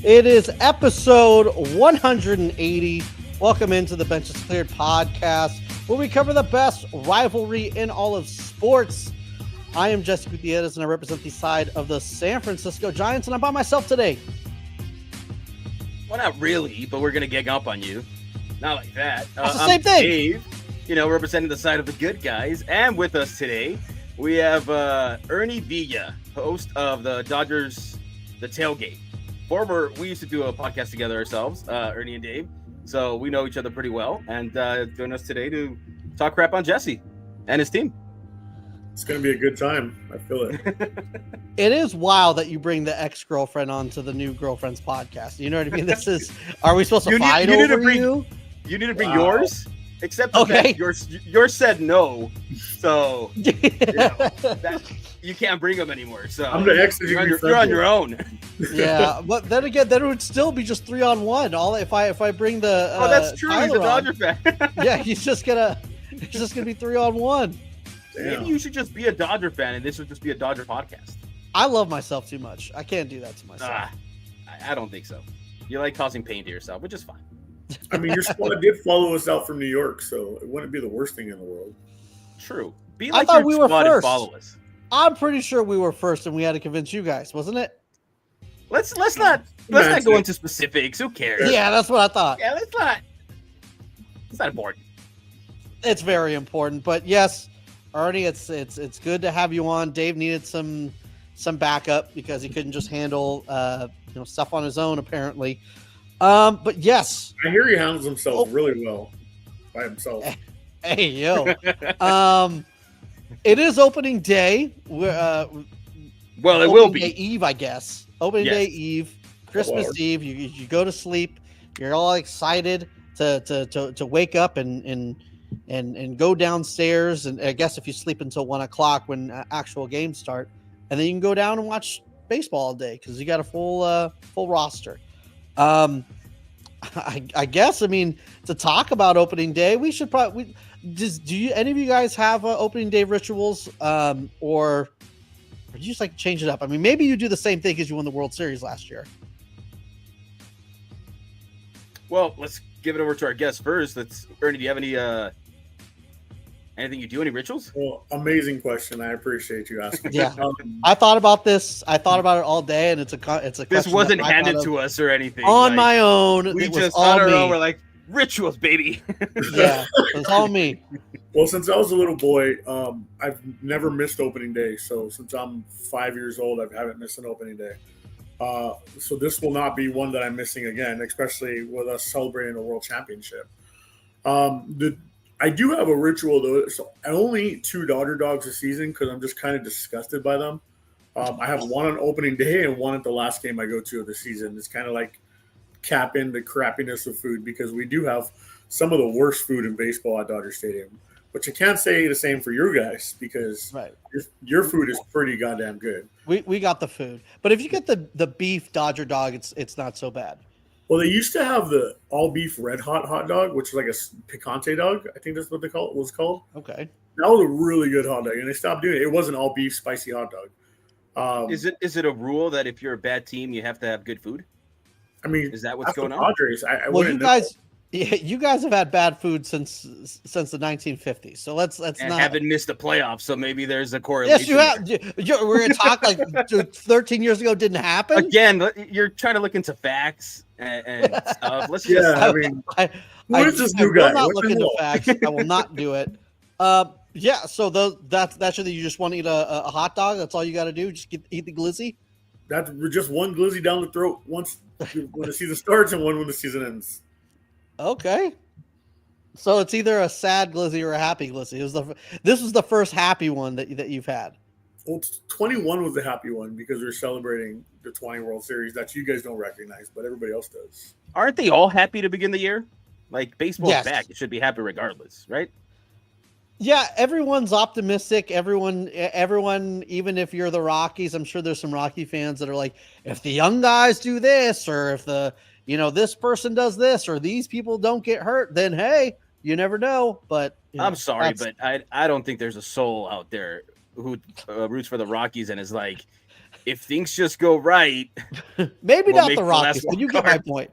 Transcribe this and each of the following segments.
It is episode 180. Welcome into the Benches Cleared podcast, where we cover the best rivalry in all of sports. I am Jesse Gutierrez, and I represent the side of the San Francisco Giants, and I'm by myself today. Well, not really, but we're going to gang up on you. Not like that. That's the same thing. Dave, representing the side of the good guys. And with us today, we have Ernie Villa, host of the Dodgers Tailgate. We used to do a podcast together ourselves, Ernie and Dave. So we know each other pretty well. And join us today to talk crap on Jesse and his team. It's going to be a good time. I feel it. It is wild that you bring the ex-girlfriend onto the new girlfriend's podcast. You know what I mean? Are we supposed to fight over you? You need to bring yours, except that yours said no. So, you can't bring them anymore. So I'm the ex. You're on your own. Yeah, but then again, then it would still be just 3-on-1. If I bring the that's true. Tyler He's a Dodger fan. Yeah, he's just gonna be 3-on-1. Damn. Maybe you should just be a Dodger fan, and this would just be a Dodger podcast. I love myself too much. I can't do that to myself. I don't think so. You like causing pain to yourself, which is fine. I mean, your squad did follow us out from New York, so it wouldn't be the worst thing in the world. True. Be I like thought your we were squad first. And follow us. I'm pretty sure we were first, and we had to convince you guys, wasn't it? Let's not go into specifics. Who cares? Yeah, that's what I thought. Yeah, it's not important. It's very important, but yes, Ernie, it's good to have you on. Dave needed some backup because he couldn't just handle stuff on his own apparently. But yes, I hear he handles himself really well by himself. Hey yo, it is opening day. It will be day Eve, I guess. Opening day Eve, Christmas Eve. You go to sleep. You're all excited to wake up and go downstairs, and I guess if you sleep until 1:00 when actual games start, and then you can go down and watch baseball all day because you got a full roster. I guess, I mean, to talk about opening day, we should probably any of you guys have opening day rituals, or do you just like change it up? I mean, maybe you do the same thing as you won the World Series last year. Well, let's give it over to our guest first. Ernie, do you have anything you do? Any rituals? Well, amazing question. I appreciate you asking. Yeah, I thought about this. I thought about it all day, and it's a This wasn't handed to us or anything. On my own. We it just was on our me. own. We're like rituals, baby. Yeah, it was all me. Well, since I was a little boy, I've never missed opening day. So since I'm 5 years old, I haven't missed an opening day. So this will not be one that I'm missing again, especially with us celebrating a world championship. I do have a ritual though. So I only eat 2 Dodger dogs a season because I'm just kind of disgusted by them. I have one on opening day and one at the last game I go to of the season. It's kind of like capping the crappiness of food because we do have some of the worst food in baseball at Dodger Stadium. But you can't say the same for your guys because your food is pretty goddamn good. We got the food, but if you get the beef Dodger dog, it's not so bad. Well, they used to have the all beef red hot dog, which is like a picante dog. I think that's what it was called. Okay, that was a really good hot dog, and they stopped doing it. It wasn't all beef spicy hot dog. Is it a rule that if you're a bad team, you have to have good food? I mean, is that what's going on? Padres, you guys have had bad food since the 1950s. So let's not haven't missed the playoffs. So maybe there's a correlation. Yes, you have. We're gonna talk like 13 years ago didn't happen. Again, you're trying to look into facts and stuff. Let's just. Yeah, I mean, who is this new guy? I will not look into facts. I will not do it. Yeah. So that's you just want to eat a hot dog. That's all you got to do. Just eat the glizzy. That's just one glizzy down the throat once when the season starts and one when the season ends. Okay. So it's either a sad glizzy or a happy glizzy. This was the first happy one that you've had. Well, 21 was the happy one because we're celebrating the 20 World Series that you guys don't recognize, but everybody else does. Aren't they all happy to begin the year? Like baseball's back. It should be happy regardless, right? Yeah, everyone's optimistic. Everyone, even if you're the Rockies, I'm sure there's some Rocky fans that are like, if the young guys do this, or if this person does this, or these people don't get hurt, then hey, you never know. But I'm sorry, but I don't think there's a soul out there who roots for the Rockies and is like, if things just go right, maybe we'll not make the the Rockets, last but you wild get my card. point.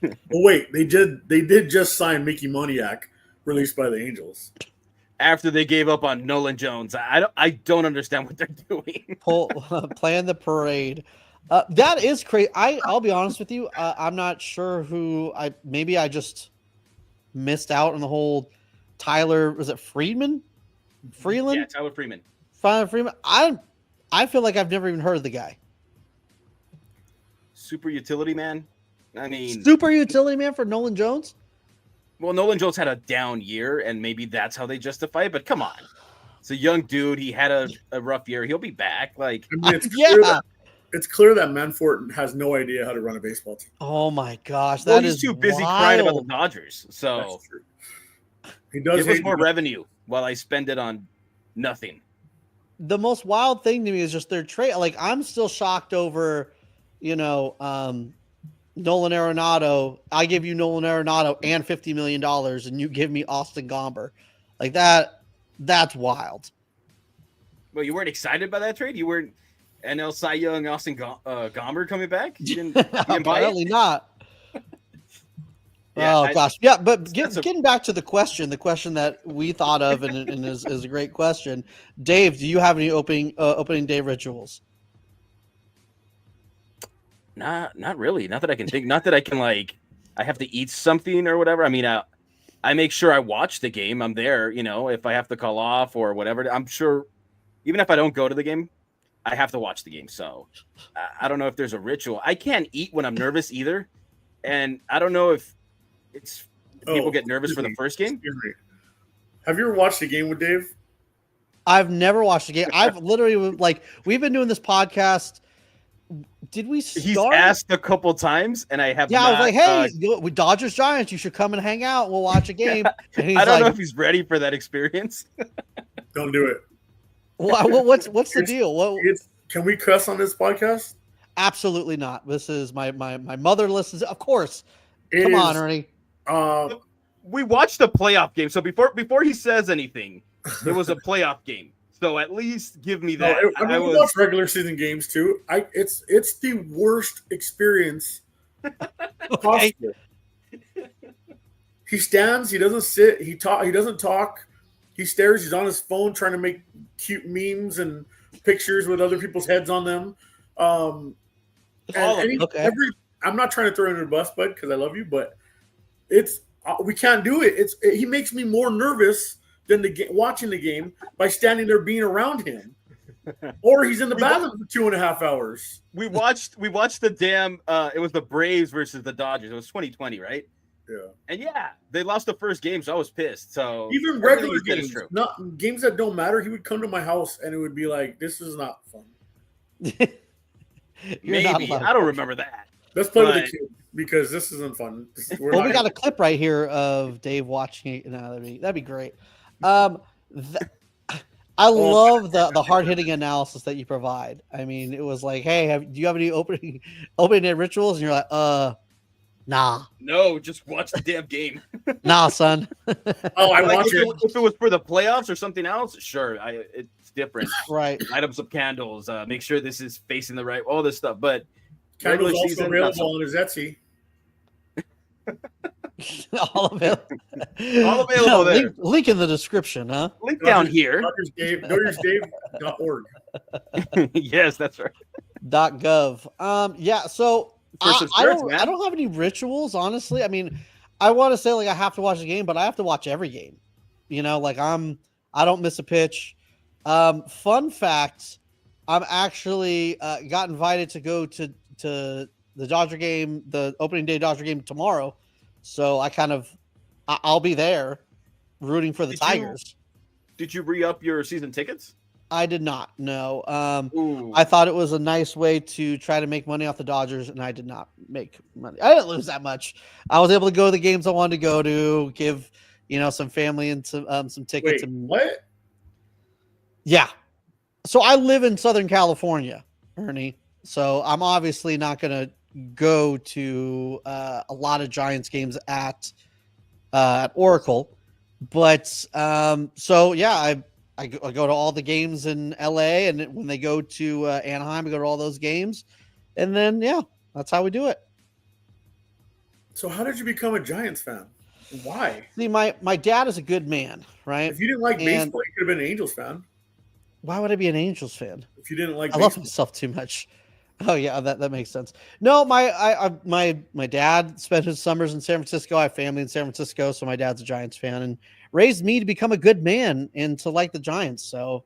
Oh wait, they did just sign Mickey Moniak, released by the Angels. After they gave up on Nolan Jones, I don't understand what they're doing. Plan the parade. That is crazy. I'll be honest with you. I'm not sure who maybe I just missed out on the whole Tyler. Was it Freeland? Yeah, Tyler Freeman. Freeman. I feel like I've never even heard of the guy. Super utility man. I mean, Super utility man for Nolan Jones. well, Nolan Jones had a down year, and maybe that's how they justify it. But come on, it's a young dude. He had a rough year. He'll be back. Like, I mean, it's clear that Manfort has no idea how to run a baseball team. Oh my gosh, well, that he's is too busy wild. crying about the Dodgers. That's So true. He does give us hate more the- revenue while I spend it on nothing. The most wild thing to me is just their trade. Like, I'm still shocked over, Nolan Arenado. I give you Nolan Arenado and $50 million, and you give me Austin Gomber. Like that. That's wild. Well, you weren't excited by that trade. You weren't NL Cy Young Austin Gomber coming back. You didn't buy it? Apparently not. Yeah, gosh, yeah. But that's getting back to the question that we thought of, and is a great question. Dave, do you have any opening day rituals? Not really. Not that I can think. Not that I can I have to eat something or whatever. I mean, I make sure I watch the game. I'm there. If I have to call off or whatever, I'm sure. Even if I don't go to the game, I have to watch the game. So I don't know if there's a ritual. I can't eat when I'm nervous either, and I don't know if people get nervous for the first game. Have you ever watched a game with Dave? I've never watched a game. I've literally we've been doing this podcast. Did we start? He's asked a couple times, and I have. Yeah, not, I was like, "Hey, with Dodgers Giants, you should come and hang out. We'll watch a game." And I don't know if he's ready for that experience. Don't do it. What's the deal? Can we cuss on this podcast? Absolutely not. This is my mother listens. Of course. Come on, Ernie. We watched the playoff game, so before he says anything, it was a playoff game. So at least give me that. No, we watch regular season games too. It's the worst experience possible. He stands. He doesn't sit. He doesn't talk. He stares. He's on his phone trying to make cute memes and pictures with other people's heads on them. I'm not trying to throw him under the bus, bud, because I love you, but we can't do it. He makes me more nervous than watching the game by standing there being around him, or he's in the bathroom for 2.5 hours. We watched the damn. It was the Braves versus the Dodgers. It was 2020, right? Yeah. And yeah, they lost the first game, so I was pissed. So even regular games, not games that don't matter, he would come to my house and it would be like, "This is not fun." Maybe I don't remember that. Let's play with the kids because this isn't fun. We got a clip right here of Dave watching it. No, that'd be great. I love the hard hitting analysis that you provide. I mean, it was like, "Hey, do you have any opening day rituals?" And you're like, nah. No, just watch the damn game. Nah, son. I watch it. If it was for the playoffs or something else, sure, it's different. Right. Light up some candles. Make sure this is facing the right. All this stuff, but candles also available on his Etsy. All available. All available there. Link in the description, huh? Link down here. DodgersDave.org. Yes, that's right. .gov. Yeah. So I don't have any rituals, honestly. I mean, I want to say I have to watch the game, but I have to watch every game. I don't miss a pitch. Fun fact: I'm actually got invited to go to the Dodger game, the opening day Dodger game tomorrow. So I'll be there, rooting for the Tigers. Did you re-up your season tickets? I did not. No. I thought it was a nice way to try to make money off the Dodgers, and I did not make money. I didn't lose that much. I was able to go to the games I wanted to go to, give some family and some tickets. Wait, what? Yeah. So I live in Southern California, Ernie. So I'm obviously not going to go to a lot of Giants games at Oracle, but so yeah, I go to all the games in LA, and when they go to Anaheim, I go to all those games, and then that's how we do it. So how did you become a Giants fan? Why? See, my dad is a good man, right? If you didn't like And baseball, you could have been an Angels fan. why would I be an Angels fan? If you didn't like I baseball. love myself too much. Oh yeah, that makes sense. No, my dad spent his summers in San Francisco. I have family in San Francisco, so my dad's a Giants fan and raised me to become a good man and to like the Giants. So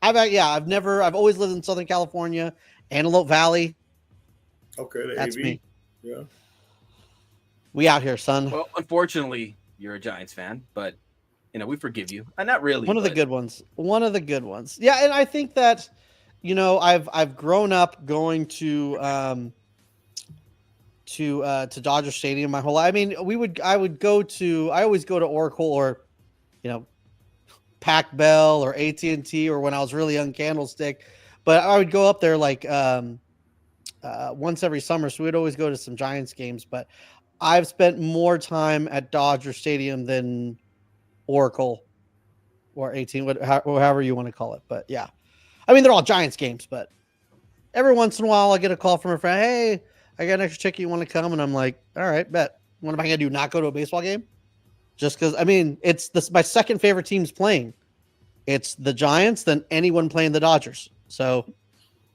I've always lived in Southern California, Antelope Valley. Okay, That's AV. me. Yeah. We out here, son. Well, unfortunately, you're a Giants fan, but we forgive you. Not really. One of the good ones. One of the good ones. Yeah, and I think that I've grown up going to Dodger Stadium my whole life. I mean, I always go to Oracle or Pac Bell or AT&T, or when I was really young, Candlestick, but I would go up there like once every summer, so we'd always go to some Giants games. But I've spent more time at Dodger Stadium than Oracle or 18, however you want to call it. But yeah, I mean, they're all Giants games, but every once in a while I get a call from a friend. Hey, I got an extra ticket. You want to come? And I'm like, all right, bet. What am I going to do? Not go to a baseball game? Just because, I mean, my second favorite team's playing. It's the Giants than anyone playing the Dodgers. So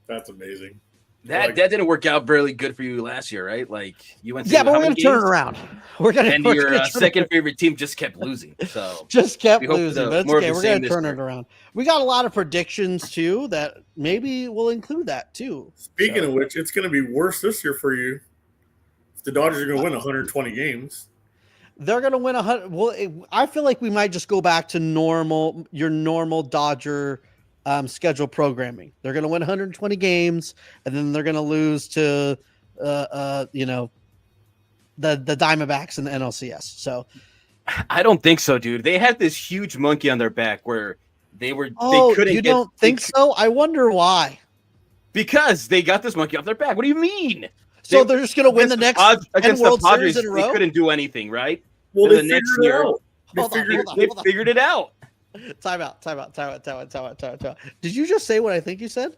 that's amazing. That didn't work out very good for you last year, right? Like you went to but we're going to turn it around. And your second favorite team just kept losing. So just kept losing. But it's okay. We're going to turn it around. We got a lot of predictions too that maybe we'll include that too. Speaking of which, it's going to be worse this year for you. If the Dodgers are going to win 120 games. They're going to win 100. Well, I feel like we might just go back to your normal Dodger schedule programming. They're going to win 120 games, and then they're going to lose to, the Diamondbacks in the NLCS. So, I don't think so, dude. They had this huge monkey on their back where they were. Oh, they couldn't. You don't think so? I wonder why. Because they got this monkey off their back. What do you mean? So they're just going to win the next against World the Padres. Series in a row? They couldn't do anything, right? Well, the next year, they figured it out. Time out. Did you just say what I think you said?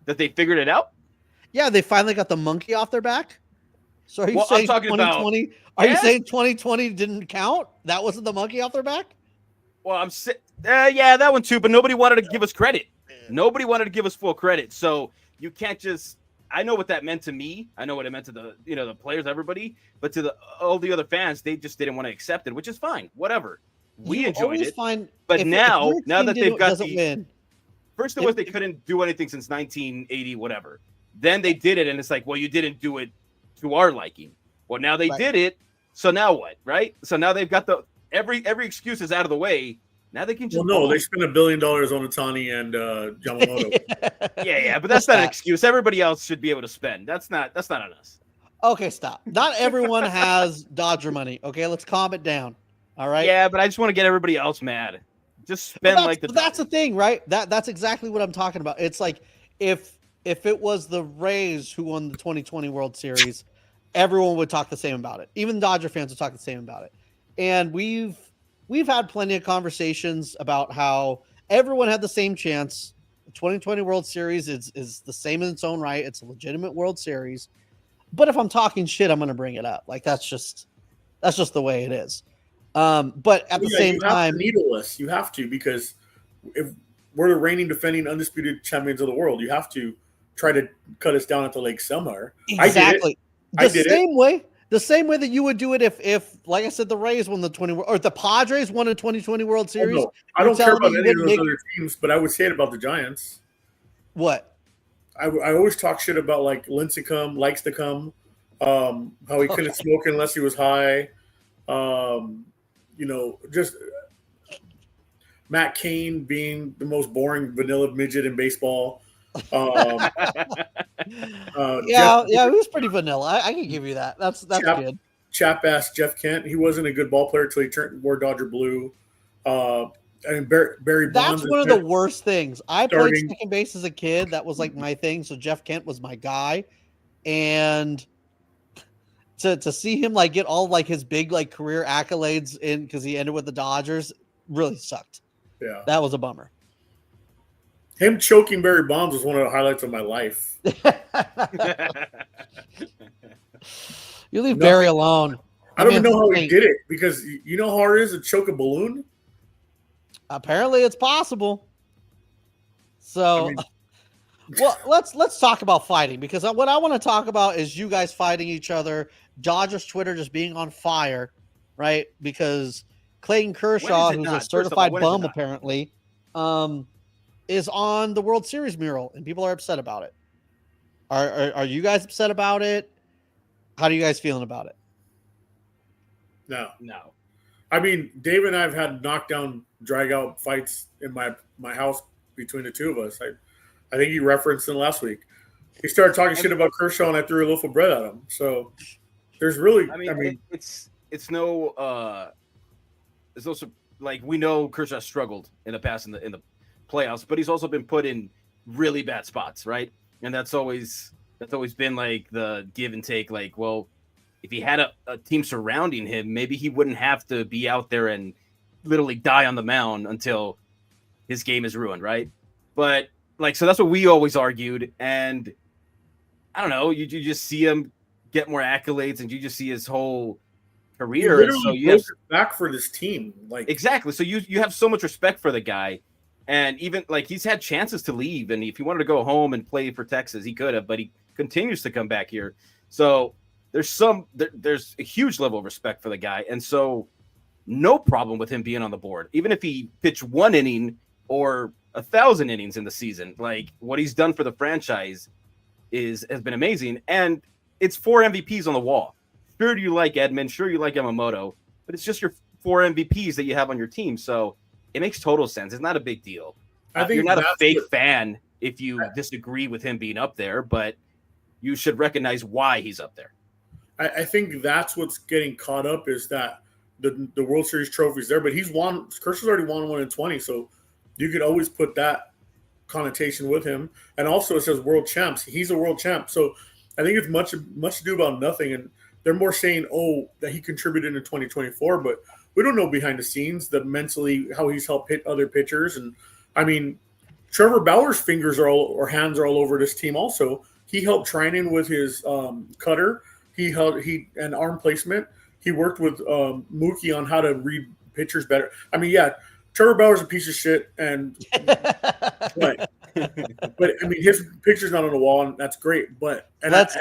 That they figured it out? Yeah, they finally got the monkey off their back. So are you saying 2020? Are you saying 2020 didn't count? That wasn't the monkey off their back? Well, yeah, that one too. But nobody wanted to give us credit. Nobody wanted to give us full credit. So you can't just. I know what that meant to me. I know what it meant to the players, everybody. But to all the other fans, they just didn't want to accept it, which is fine. Whatever. We enjoyed it. But now that they've got first it was they couldn't do anything since 1980, whatever. Then they did it, and it's like, well, you didn't do it to our liking. Well, now they did it, so now what, right? So now they've got every excuse is out of the way. Now they can just. Well, no, they spent $1 billion on Ohtani and Yamamoto. yeah, but that's not an excuse. Everybody else should be able to spend. That's not on us. Okay, stop. Not everyone has Dodger money. Okay, let's calm it down. All right. Yeah, but I just want to get everybody else mad. Just spend that's the thing, right? That's exactly what I'm talking about. It's like if it was the Rays who won the 2020 World Series, everyone would talk the same about it. Even Dodger fans would talk the same about it. And we've had plenty of conversations about how everyone had the same chance. The 2020 World Series is the same in its own right. It's a legitimate World Series. But if I'm talking shit, I'm going to bring it up. Like that's just the way it is. But at the same time, needle us. You have to, because if we're the reigning, defending, undisputed champions of the world, you have to try to cut us down at the lake somewhere. Exactly. The same way that you would do it if like I said, the Rays won the 20 or the Padres won a 2020 World Series. Oh, no. I don't care about any of those other teams, but I would say it about the Giants. What? I always talk shit about like Lincecum likes to come, how he couldn't smoke unless he was high. Just Matt Cain being the most boring vanilla midget in baseball. He was pretty vanilla. I can give you that. That's good. Chap ass Jeff Kent. He wasn't a good ball player until he wore Dodger blue. Barry Bonds. That's one of the worst things. I played second base as a kid. That was like my thing. So Jeff Kent was my guy, and to see him like get all like his big like career accolades in because he ended with the Dodgers really sucked. Yeah. That was a bummer. Him choking Barry Bonds was one of the highlights of my life. You leave Barry alone. I don't even know how he did it, because you know how hard it is to choke a balloon? Apparently it's possible. So, well, let's talk about fighting, because what I want to talk about is you guys fighting each other, Dodgers Twitter just being on fire, right? Because Clayton Kershaw, who's a certified bum apparently, is on the World Series mural, and people are upset about it. Are you guys upset about it? How are you guys feeling about it? No. I mean, Dave and I have had knockdown, drag out fights in my house between the two of us. I think he referenced them last week. He started talking shit about Kershaw, and I threw a loaf of bread at him. So there's really, it's no. It's also like, we know Kershaw struggled in the past in the playoffs, but he's also been put in really bad spots, right? And that's always been like the give and take. Like, well, if he had a team surrounding him, maybe he wouldn't have to be out there and literally die on the mound until his game is ruined, right? But like, so that's what we always argued. And I don't know, you just see him get more accolades, and you just see his whole career. And so you have back for this team, like, exactly. So you have so much respect for the guy, and even like, he's had chances to leave, and if he wanted to go home and play for Texas, he could have, but he continues to come back here. So there's a huge level of respect for the guy, and so no problem with him being on the board, even if he pitched 1 inning or 1,000 innings in the season. Like, what he's done for the franchise has been amazing, and it's 4 MVPs on the wall. Sure, you like Edman, sure you like Yamamoto, but it's just your 4 MVPs that you have on your team, so it makes total sense. It's not a big deal. I think you're not a fake fan if you disagree with him being up there, but you should recognize why he's up there. I think that's what's getting caught up, is that the World Series trophy's there, but Kershaw's already won 1 in 20, so you could always put that connotation with him. And also it says world champs. He's a world champ. So I think it's much ado about nothing. And they're more saying, that he contributed in 2024, but we don't know behind the scenes, the mentally, how he's helped hit other pitchers. And I mean, Trevor Bauer's hands are all over this team also. He helped Treinen with his cutter. He and arm placement. He worked with Mookie on how to read pitchers better. I mean, yeah, Trevor Bauer's a piece of shit, but I mean, his picture's not on the wall, and that's great. But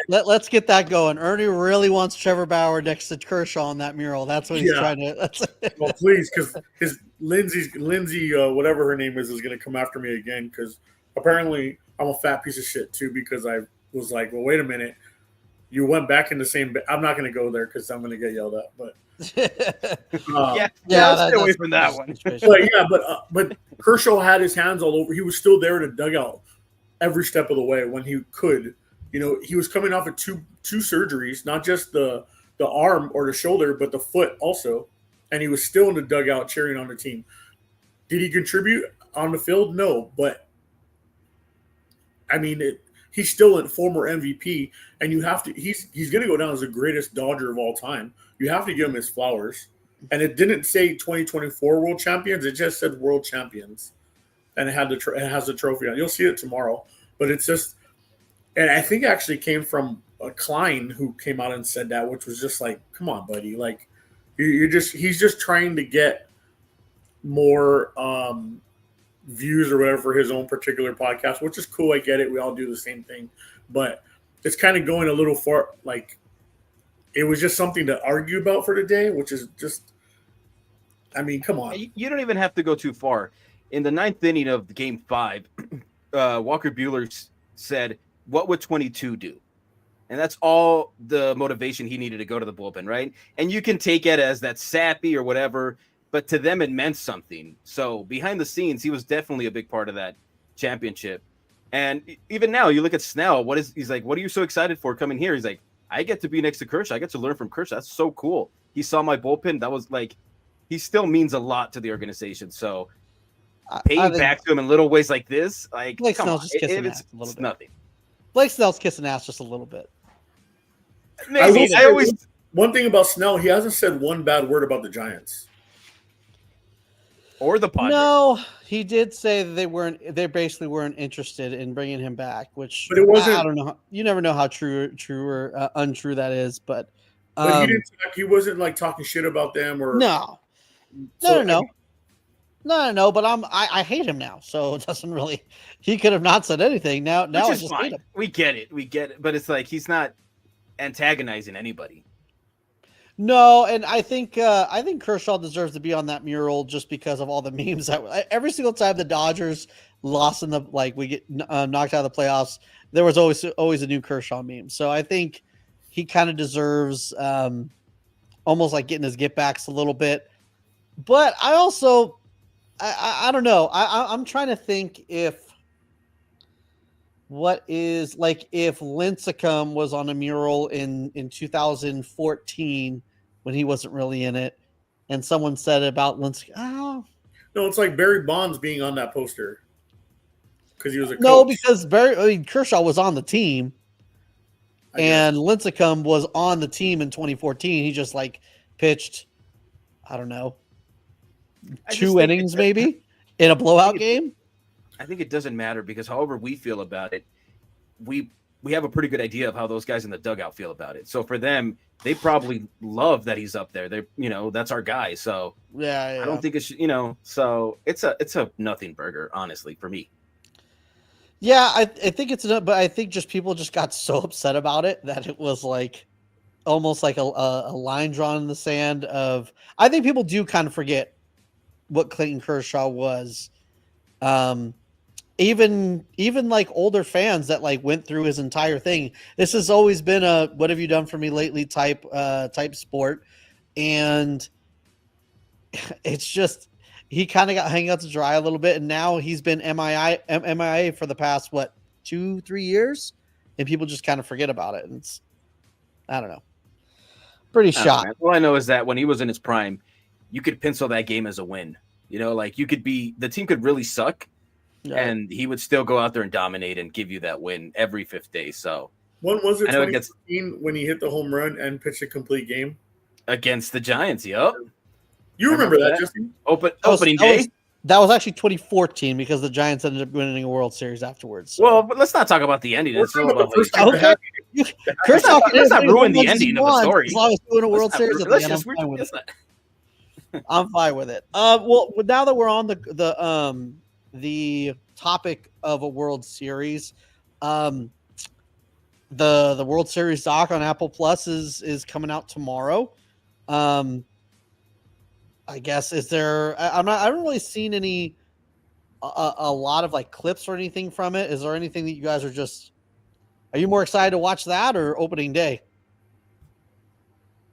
let's get that going. Ernie really wants Trevor Bauer next to Kershaw on that mural. That's what he's trying to. Well, please, because his Lindsay, whatever her name is going to come after me again. Because apparently I'm a fat piece of shit too. Because I was like, well, wait a minute. You went back in the same. I'm not going to go there because I'm going to get yelled at. But stay away from that one. But Kershaw had his hands all over. He was still there to dugout every step of the way when he could. You know, he was coming off of two surgeries, not just the arm or the shoulder, but the foot also, and he was still in the dugout cheering on the team. Did he contribute on the field? No, but I mean he's still a former MVP, and you have to. He's going to go down as the greatest Dodger of all time. You have to give him his flowers. And it didn't say 2024 World Champions; it just said World Champions, and it has the trophy on. You'll see it tomorrow. But it's just, and I think it actually came from Klein, who came out and said that, which was just like, come on, buddy, like he's just trying to get more views or whatever for his own particular podcast, which is cool. I get it. We all do the same thing, but it's kind of going a little far. Like, it was just something to argue about for today, which is just, I mean, come on. You don't even have to go too far. In the 9th inning of Game 5, Walker Buehler said, "What would 22 do?" And that's all the motivation he needed to go to the bullpen, right? And you can take it as that's sappy or whatever, but to them it meant something. So behind the scenes, he was definitely a big part of that championship. And even now, you look at Snell. He's like, "What are you so excited for coming here?" He's like, "I get to be next to Kershaw. I get to learn from Kershaw. That's so cool." He saw my bullpen. That was like, he still means a lot to the organization. So paying back to him in little ways like this, like, Blake come Snell's on, just kissing ass a little bit. Nothing. Blake Snell's kissing ass just a little bit. Maybe. One thing about Snell, he hasn't said one bad word about the Giants. or the Padres. No, he did say that they basically weren't interested in bringing him back, which But it wasn't. I don't know. You never know how true or untrue that is, but But he didn't. He wasn't like talking shit about them or no. No. But I hate him now, so it doesn't really. He could have not said anything. Now Which I is just fine. hate him. We get it, but it's like he's not antagonizing anybody. No, and I think Kershaw deserves to be on that mural just because of all the memes that every single time the Dodgers lost in the we get knocked out of the playoffs, there was always a new Kershaw meme. So I think he kind of deserves almost like getting his get backs a little bit. But I also I don't know. I'm trying to think if Lincecum was on a mural in 2014 when he wasn't really in it, and someone said about Lincecum, no, it's like Barry Bonds being on that poster because he was a coach. No, because Kershaw was on the team, and Lincecum was on the team in 2014. He just pitched, I don't know, 2 innings maybe in a blowout game. I think it doesn't matter because however we feel about it, we have a pretty good idea of how those guys in the dugout feel about it. So for them, they probably love that he's up there. They, that's our guy. So yeah. I don't think it should, so it's a nothing burger, honestly, for me. Yeah, I think it's enough, but I think just people just got so upset about it that it was almost like a line drawn in the sand of. I think people do kind of forget what Clayton Kershaw was. Even older fans that went through his entire thing. This has always been a "what have you done for me lately" type sport, and it's just he kind of got hung out to dry a little bit, and now he's been MIA for the past 2-3 years, and people just kind of forget about it. And it's I don't know, pretty shot. All I know is that when he was in his prime, you could pencil that game as a win. You could be the team could really suck. Yeah. And he would still go out there and dominate and give you that win every 5th day. So when was it? 2015 when he hit the home run and pitched a complete game against the Giants. Yep. You remember that, Justin? Opening day. That was actually 2014 because the Giants ended up winning a World Series afterwards. So. Well, but let's not talk about the ending. Let's not ruin the ending of the story. As long as doing a World Series at the end, I'm fine with it. I'm fine with it. Well, now that we're on the topic of a World Series, the World Series doc on Apple Plus is coming out tomorrow. I guess I haven't really seen a lot of clips or anything from it. Is there anything that you guys are you more excited to watch that or opening day?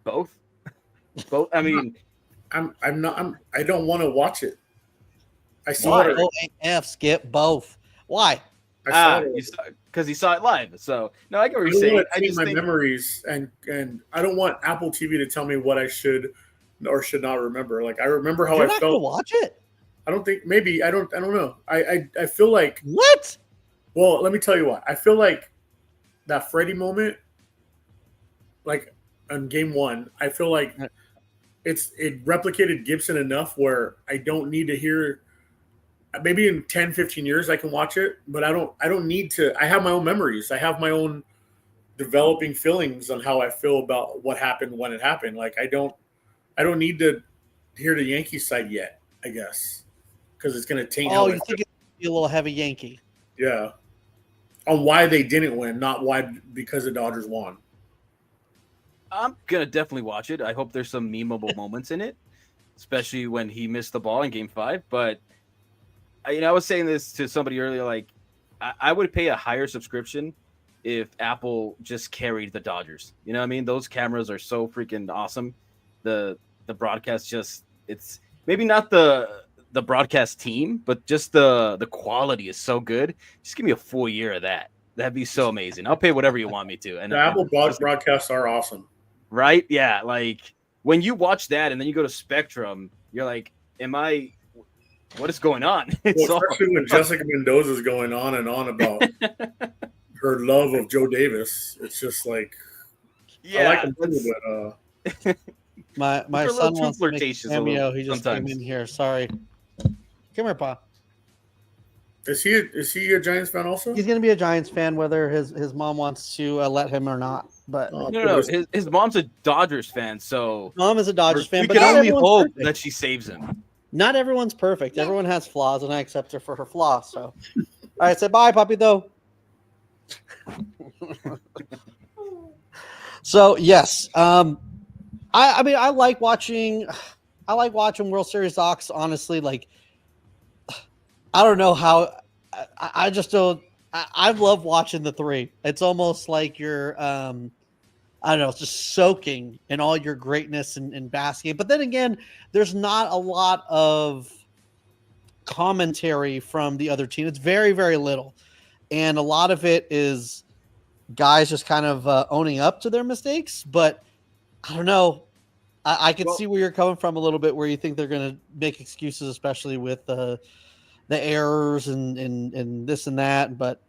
Both. I mean, I don't want to watch it. I saw it. OAF, Skip, both. Why? Because he saw it live. So no, I get what you're saying. I just think memories, and I don't want Apple TV to tell me what I should or should not remember. I remember how You're I not felt. Gonna watch it. I don't think. Maybe I don't know. I feel like what? Well, let me tell you what. I feel like that Freddie moment, on Game 1. I feel like it replicated Gibson enough where I don't need to hear. Maybe in 10, 15 years I can watch it, but I don't need to. I have my own memories. I have my own developing feelings on how I feel about what happened when it happened. I don't need to hear the Yankees side yet, I guess, because it's going to taint. Oh, you think it's a little heavy Yankee? Yeah, on why they didn't win, not why because the Dodgers won. I'm gonna definitely watch it. I hope there's some memeable moments in it, especially when he missed the ball in Game 5. But I was saying this to somebody earlier. I would pay a higher subscription if Apple just carried the Dodgers. You know what I mean? Those cameras are so freaking awesome. The broadcast it's maybe not the broadcast team, but just the quality is so good. Just give me a full year of that. That'd be so amazing. I'll pay whatever you want me to. And the Apple broadcasts are awesome. Right? Yeah. When you watch that and then you go to Spectrum, you're like, what is going on? Especially when Jessica Mendoza is going on and on about her love of Joe Davis. It's just I like him too, but my son wants to make a cameo. He just came in here. Sorry. Come here, Pa. Is he a Giants fan also? He's going to be a Giants fan, whether his mom wants to let him or not. But no. His mom's a Dodgers fan, so mom is a Dodgers fan. We But can not only everyone's hope perfect. that she saves him. Not everyone's perfect. Everyone has flaws, and I accept her for her flaws. So, all right, say bye, puppy. Though. So yes, I mean I like watching World Series docs. Honestly, like I don't know how I just don't. I love watching the three. It's almost like you're I don't know, just soaking in all your greatness and basking. But then again, there's not a lot of commentary from the other team. It's very, very little. And a lot of it is guys just kind of owning up to their mistakes. But I don't know. I could see where you're coming from a little bit, where you think they're going to make excuses, especially with the errors and this and that. But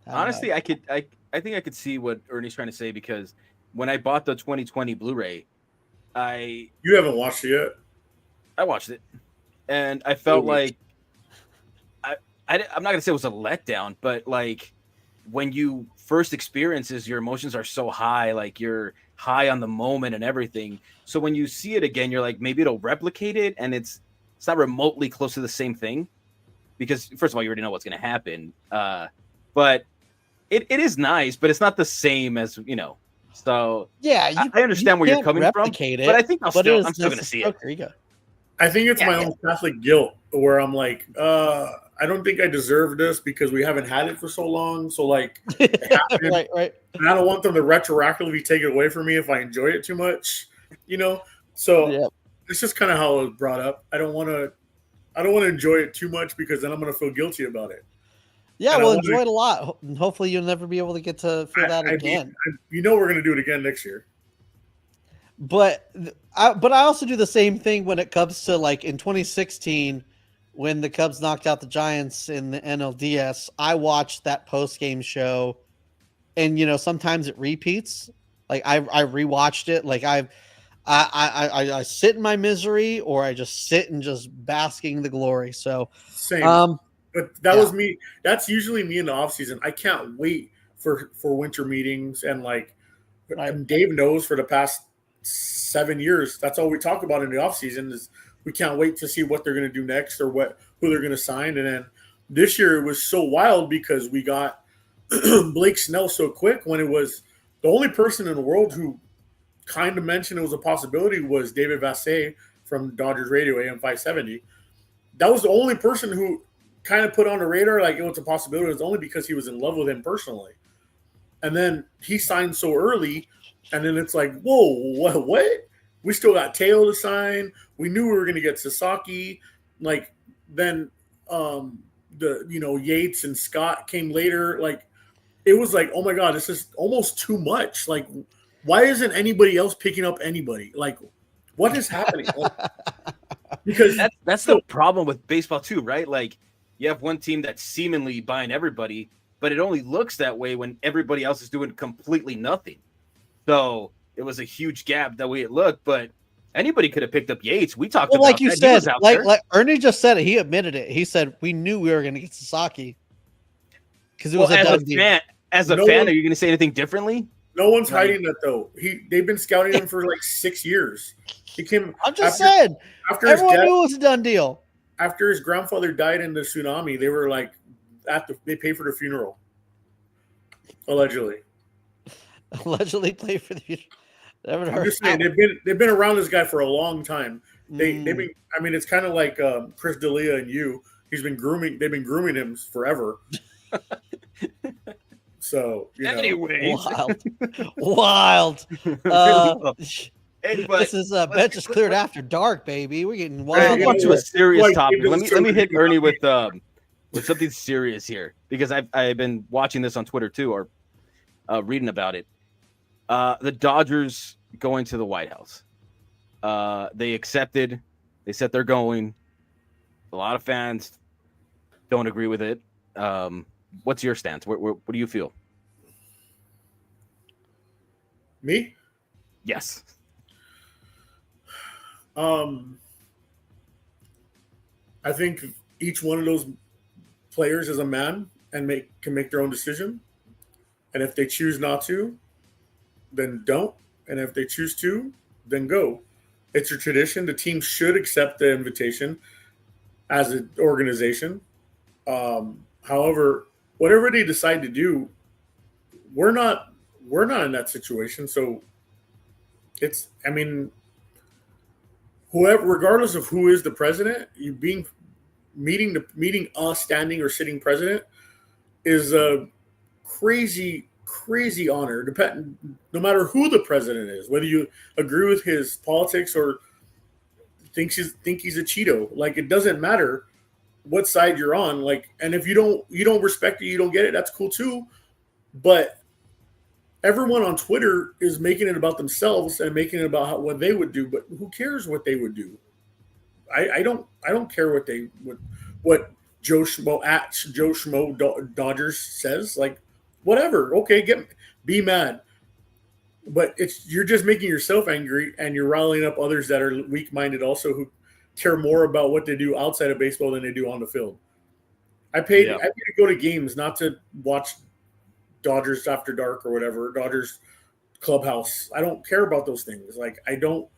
honestly, I think I could see what Ernie's trying to say, because when I bought the 2020 Blu-ray, You haven't watched it yet? I watched it, and I felt like I'm not gonna say it was a letdown, but like when you first experiences, your emotions are so high, like you're high on the moment and everything. So when you see it again, you're like, maybe it'll replicate it, and it's not remotely close to the same thing, because first of all, you already know what's gonna happen. But it is nice, but it's not the same as, you know. So yeah, I understand where you're coming from, but I think I'm still going to see it. There you go. I think it's my own Catholic guilt, where I'm like, I don't think I deserve this because we haven't had it for so long. So like, right. And I don't want them to retroactively take it away from me if I enjoy it too much, you know. So it's just kind of how it was brought up. I don't want to enjoy it too much, because then I'm going to feel guilty about it. Yeah, we'll enjoy it a lot. Hopefully, you'll never be able to get to feel that again. We're going to do it again next year. But I also do the same thing when it comes to, like, in 2016, when the Cubs knocked out the Giants in the NLDS. I watched that post game show, and sometimes it repeats. Like I rewatched it. Like I sit in my misery, or I just sit and just basking the glory. So same. But that was me. That's usually me in the off season. I can't wait for winter meetings, and and Dave knows for the past 7 years, that's all we talk about in the off season is we can't wait to see what they're going to do next, or who they're going to sign. And then this year it was so wild because we got Blake Snell so quick, when it was the only person in the world who kind of mentioned it was a possibility was David Vassay from Dodgers Radio AM 570. That was the only person who kind of put on the radar like it was a possibility. It was only because he was in love with him personally. And then he signed so early, and then it's like, whoa, what? We still got Teo to sign. We knew we were going to get Sasaki. Like, then Yates and Scott came later. Like, it was like, oh my God, this is almost too much. Like, why isn't anybody else picking up anybody? Like, what is happening? Because that's the problem with baseball too, right? Like, you have one team that's seemingly buying everybody, but it only looks that way when everybody else is doing completely nothing. So it was a huge gap the way it looked, but anybody could have picked up Yates. We talked about like you that. said, like Ernie just said it. He admitted it. He said we knew we were going to get Sasaki because it was a done deal. As a fan, are you going to say anything differently? No one's hiding that though. They've been scouting him for like 6 years. He came. I'm just saying. After everyone knew it was a done deal. After his grandfather died in the tsunami, they were like, they paid for the funeral. Allegedly. Allegedly paid for the funeral. I'm just saying they've been around this guy for a long time. They've been. I mean, it's kind of like Chris D'Elia and you. They've been grooming him forever. So anyways, wild. This is bench is cleared after dark, baby. We're getting wild. On to a serious topic. Let me hit Ernie with something serious here, because I've been watching this on Twitter too, or reading about it. The Dodgers going to the White House. They accepted. They said they're going. A lot of fans don't agree with it. What's your stance? What do you feel? Me? Yes. I think each one of those players is a man and can make their own decision. And if they choose not to, then don't. And if they choose to, then go. It's a tradition. The team should accept the invitation as an organization. However, whatever they decide to do, we're not we're not in that situation. So it's I mean, whoever, regardless of who is the president, you being meeting a standing or sitting president is a crazy honor. No matter who the president is, whether you agree with his politics or think he's a Cheeto, like it doesn't matter what side you're on. Like, and if you don't respect it, you don't get it. That's cool too. But everyone on Twitter is making it about themselves and making it about what they would do. But who cares what they would do? I don't care what Joe Schmo at Joe Schmo Dodgers says. Like, whatever. Okay, be mad. But you're just making yourself angry, and you're riling up others that are weak-minded also, who care more about what they do outside of baseball than they do on the field. I paid to go to games, not to watch Dodgers After Dark or whatever, Dodgers Clubhouse. I don't care about those things. Like, I don't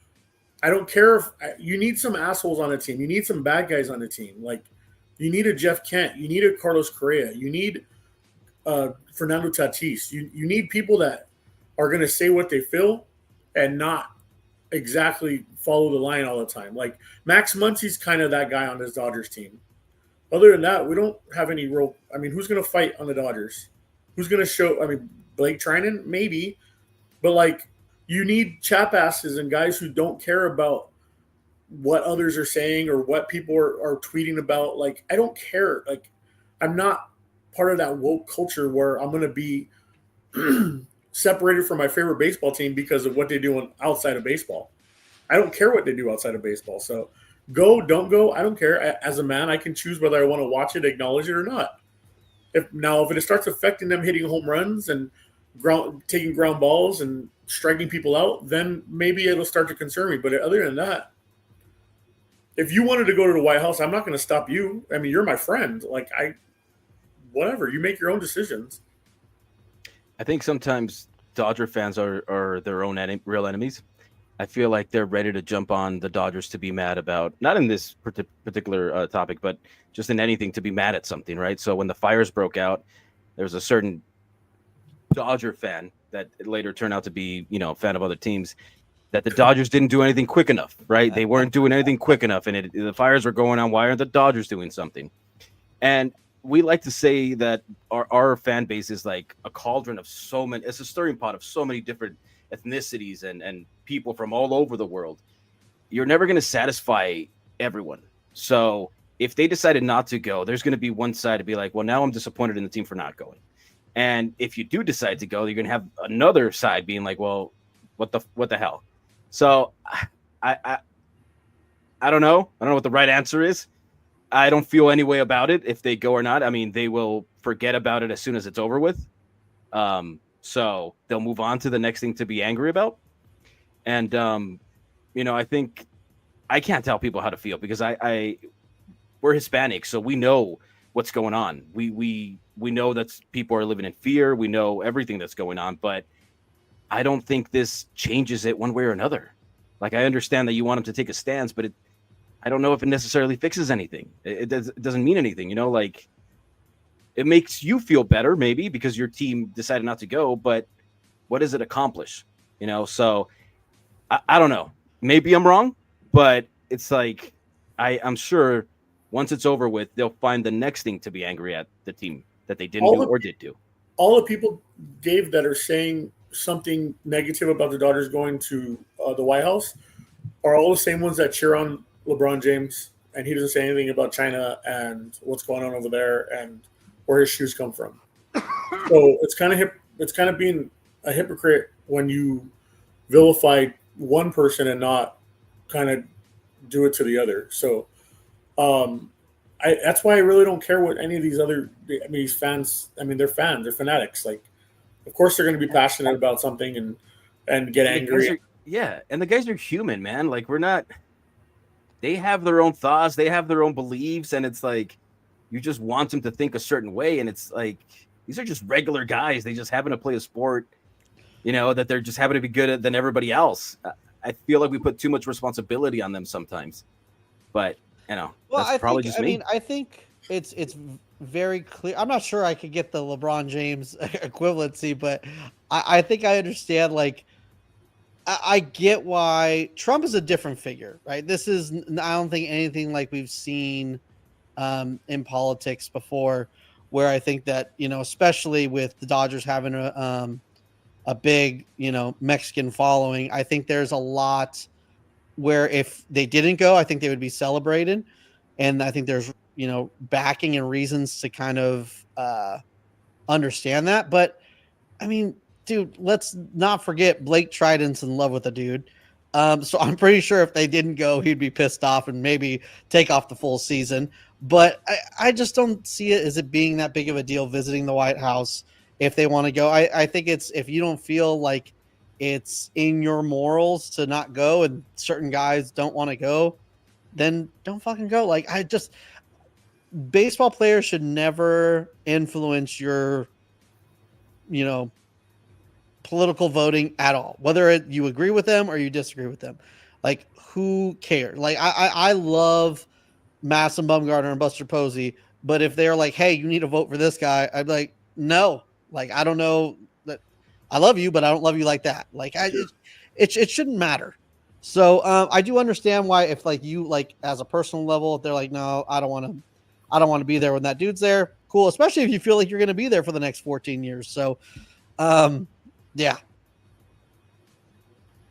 care if you need some assholes on the team. You need some bad guys on the team. Like, you need a Jeff Kent. You need a Carlos Correa. You need Fernando Tatis. You need people that are going to say what they feel and not exactly follow the line all the time. Like, Max Muncy's kind of that guy on this Dodgers team. Other than that, we don't have any real. I mean, who's going to fight on the Dodgers? Who's going to show? I mean, Blake Trinan, maybe. But, like, you need chap asses and guys who don't care about what others are saying or what people are tweeting about. Like, I don't care. Like, I'm not part of that woke culture where I'm going to be separated from my favorite baseball team because of what they do outside of baseball. I don't care what they do outside of baseball. So go, don't go. I don't care. As a man, I can choose whether I want to watch it, acknowledge it, or not. If it starts affecting them hitting home runs and taking ground balls and striking people out, then maybe it'll start to concern me. But other than that, if you wanted to go to the White House, I'm not going to stop you. I mean, you're my friend. Like, whatever. You make your own decisions. I think sometimes Dodger fans are their own real enemies. I feel like they're ready to jump on the Dodgers to be mad about, not in this particular topic, but just in anything, to be mad at something, right? So when the fires broke out, there was a certain Dodger fan that later turned out to be, a fan of other teams, that the Dodgers didn't do anything quick enough, right? They weren't doing anything quick enough, and the fires were going on. Why aren't the Dodgers doing something? And we like to say that our fan base is like a cauldron of so many. It's a stirring pot of so many different ethnicities and people from all over the world. You're never going to satisfy everyone. So if they decided not to go, there's going to be one side to be like, well, now I'm disappointed in the team for not going. And if you do decide to go, you're going to have another side being like, well, what the hell? So I don't know. I don't know what the right answer is. I don't feel any way about it if they go or not. I mean, they will forget about it as soon as it's over with. So they'll move on to the next thing to be angry about. And, I think I can't tell people how to feel because we're Hispanic, so we know what's going on. We know that people are living in fear. We know everything that's going on, but I don't think this changes it one way or another. Like, I understand that you want them to take a stance, but I don't know if it necessarily fixes anything. It doesn't mean anything, like it makes you feel better maybe because your team decided not to go, but what does it accomplish? So I don't know. Maybe I'm wrong, but it's like, I'm sure once it's over with, they'll find the next thing to be angry at the team that they didn't do or did do. All the people, Dave, that are saying something negative about the Dodgers going to the White House are all the same ones that cheer on LeBron James, and he doesn't say anything about China and what's going on over there and where his shoes come from. So it's kind of being a hypocrite when you vilify one person and not kind of do it to the other. So that's why I really don't care what any of these fans. I mean, they're fans, they're fanatics. Like, of course they're going to be passionate about something and get angry. And the guys are human, man. Like, we're not. they have their own thoughts, they have their own beliefs, and it's like you just want them to think a certain way, and it's like these are just regular guys. They just happen to play a sport, that they're just happen to be good at than everybody else. I feel like we put too much responsibility on them sometimes, but Well, that's probably just me. I think it's very clear. I'm not sure I could get the LeBron James equivalency, but I think I understand. Like, I get why Trump is a different figure, right? This is, I don't think, anything like we've seen in politics before, where I think that, especially with the Dodgers having a big, Mexican following, I think there's a lot where if they didn't go, I think they would be celebrated. And I think there's, backing and reasons to kind of understand that. But I mean, dude, let's not forget Blake Triden's in love with a dude. So I'm pretty sure if they didn't go, he'd be pissed off and maybe take off the full season. But I just don't see it as it being that big of a deal visiting the White House if they want to go. I think it's, if you don't feel like it's in your morals to not go and certain guys don't want to go, then don't fucking go. Like, baseball players should never influence your, political voting at all, whether you agree with them or you disagree with them. Like, who cares? Like, I love Madison Bumgarner and Buster Posey, but if they're like, hey, you need to vote for this guy, I'd be like, no. Like, I don't know that I love you, but I don't love you like that. Like, it shouldn't matter. So I do understand why, if like you, like, as a personal level, if they're like, no, I don't want to be there when that dude's there. Cool. Especially if you feel like you're going to be there for the next 14 years. So, yeah.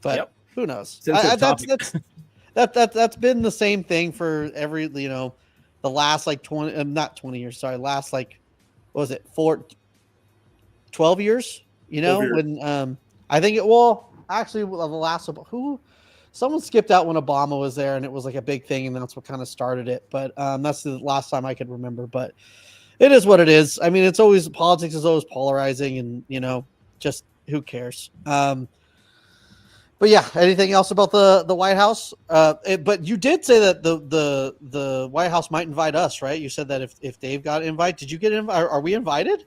But who knows? That's been the same thing for every, the last like 20, not 20 years. Sorry. Last, like, what was it? 12 years, 12 years. When, I think actually the last, someone skipped out when Obama was there and it was like a big thing. And that's what kind of started it. But, that's the last time I could remember, but it is what it is. I mean, politics is always polarizing and, just who cares? But yeah, anything else about the White House? But you did say that the White House might invite us, right? You said that if Dave got an invite, did you get an invite? Are we invited?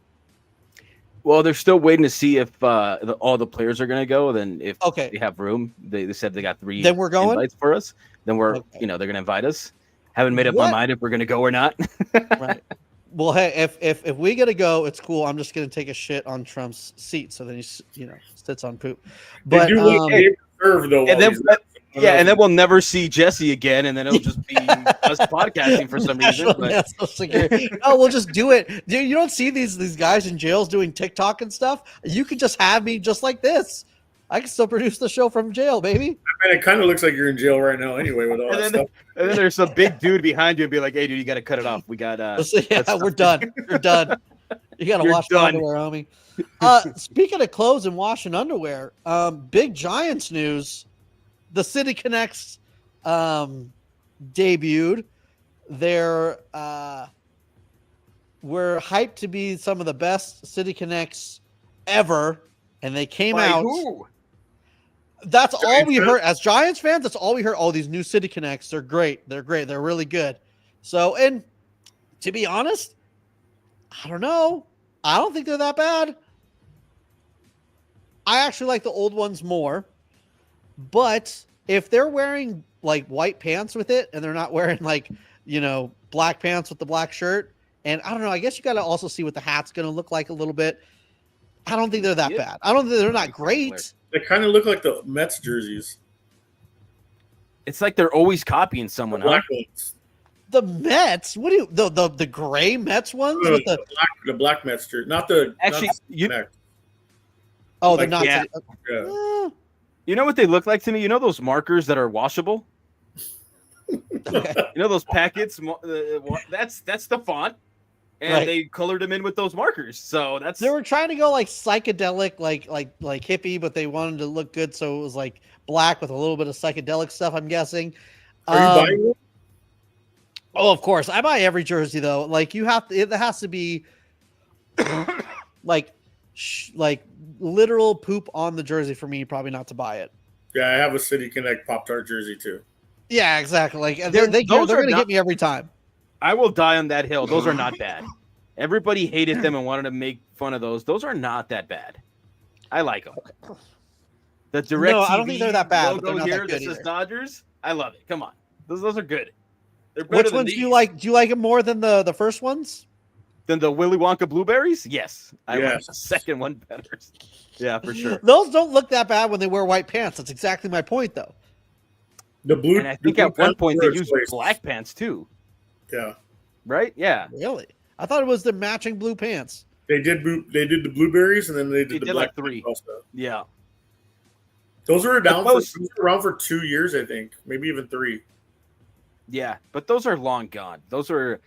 Well, they're still waiting to see if all the players are going to go. Then if they have room, they said they got 3 then we're going? invites for us. Then they're going to invite us. Haven't made up my mind if we're going to go or not. Right. Well, hey, if we get to go, it's cool. I'm just going to take a shit on Trump's seat, so then he sits on poop. But and then we'll never see Jesse again, and then it'll just be us podcasting for some reason. No, we'll just do it. Dude, you don't see these guys in jails doing TikTok and stuff. You could just have me just like this. I can still produce the show from jail, baby. I mean, it kind of looks like you're in jail right now anyway with all that stuff. And then there's some big dude behind you and be like, hey, dude, you got to cut it off. We got we're done. You're done. You got to wash the underwear, homie. Speaking of clothes and washing underwear, big Giants news. The City Connects debuted. We're hyped to be some of the best City Connects ever, and they came out. Who? That's all we heard as Giants fans. That's all we heard. Oh, these new City Connects, they're great. They're great. They're really good. So, and to be honest, I don't know. I don't think they're that bad. I actually like the old ones more. But if they're wearing like white pants with it and they're not wearing like, black pants with the black shirt, and I don't know, I guess you got to also see what the hat's going to look like a little bit. I don't think they're that bad. I don't think they're not great. They kind of look like the Mets jerseys. It's like they're always copying someone. Black ones. The Mets? What do you the gray Mets ones with the black Mets jersey, not the actually Mets. Oh, they're not. Yeah. You know what they look like to me? You know those markers that are washable? Okay. You know those packets? That's the font. And they colored them in with those markers. So they were trying to go like psychedelic, like hippie, but they wanted to look good, so it was like black with a little bit of psychedelic stuff, I'm guessing. Are you buying one? Oh, of course. I buy every jersey though. Like it has to be like literal poop on the jersey for me probably not to buy it. Yeah, I have a City Connect Pop-Tart jersey too. Yeah, exactly. Like They're- they're those are going to not- get me every time. I will die on that hill. Those are not bad. Everybody hated them and wanted to make fun of those. Those are not that bad. I like them. The direct No, I don't think they're that bad, but they're logo not that here good that says either. Dodgers. I love it. Come on, those are good. They're better Which than ones do you these. like? Do you like it more than the first ones? Than the Willy Wonka blueberries? Yes, I like Yes. the second one better. Yeah, for sure. Those don't look that bad when they wear white pants. That's exactly my point, though. The blue. And I think the at one point they Panther used choice. black pants too, Yeah, right? Yeah, Really? I thought it was the matching blue pants. they did. They did the blueberries, and then they They did the did black like 3. pants also. yeah. Those were But those- around for 2 years, I think, maybe even 3. Yeah, but those are long gone. Those are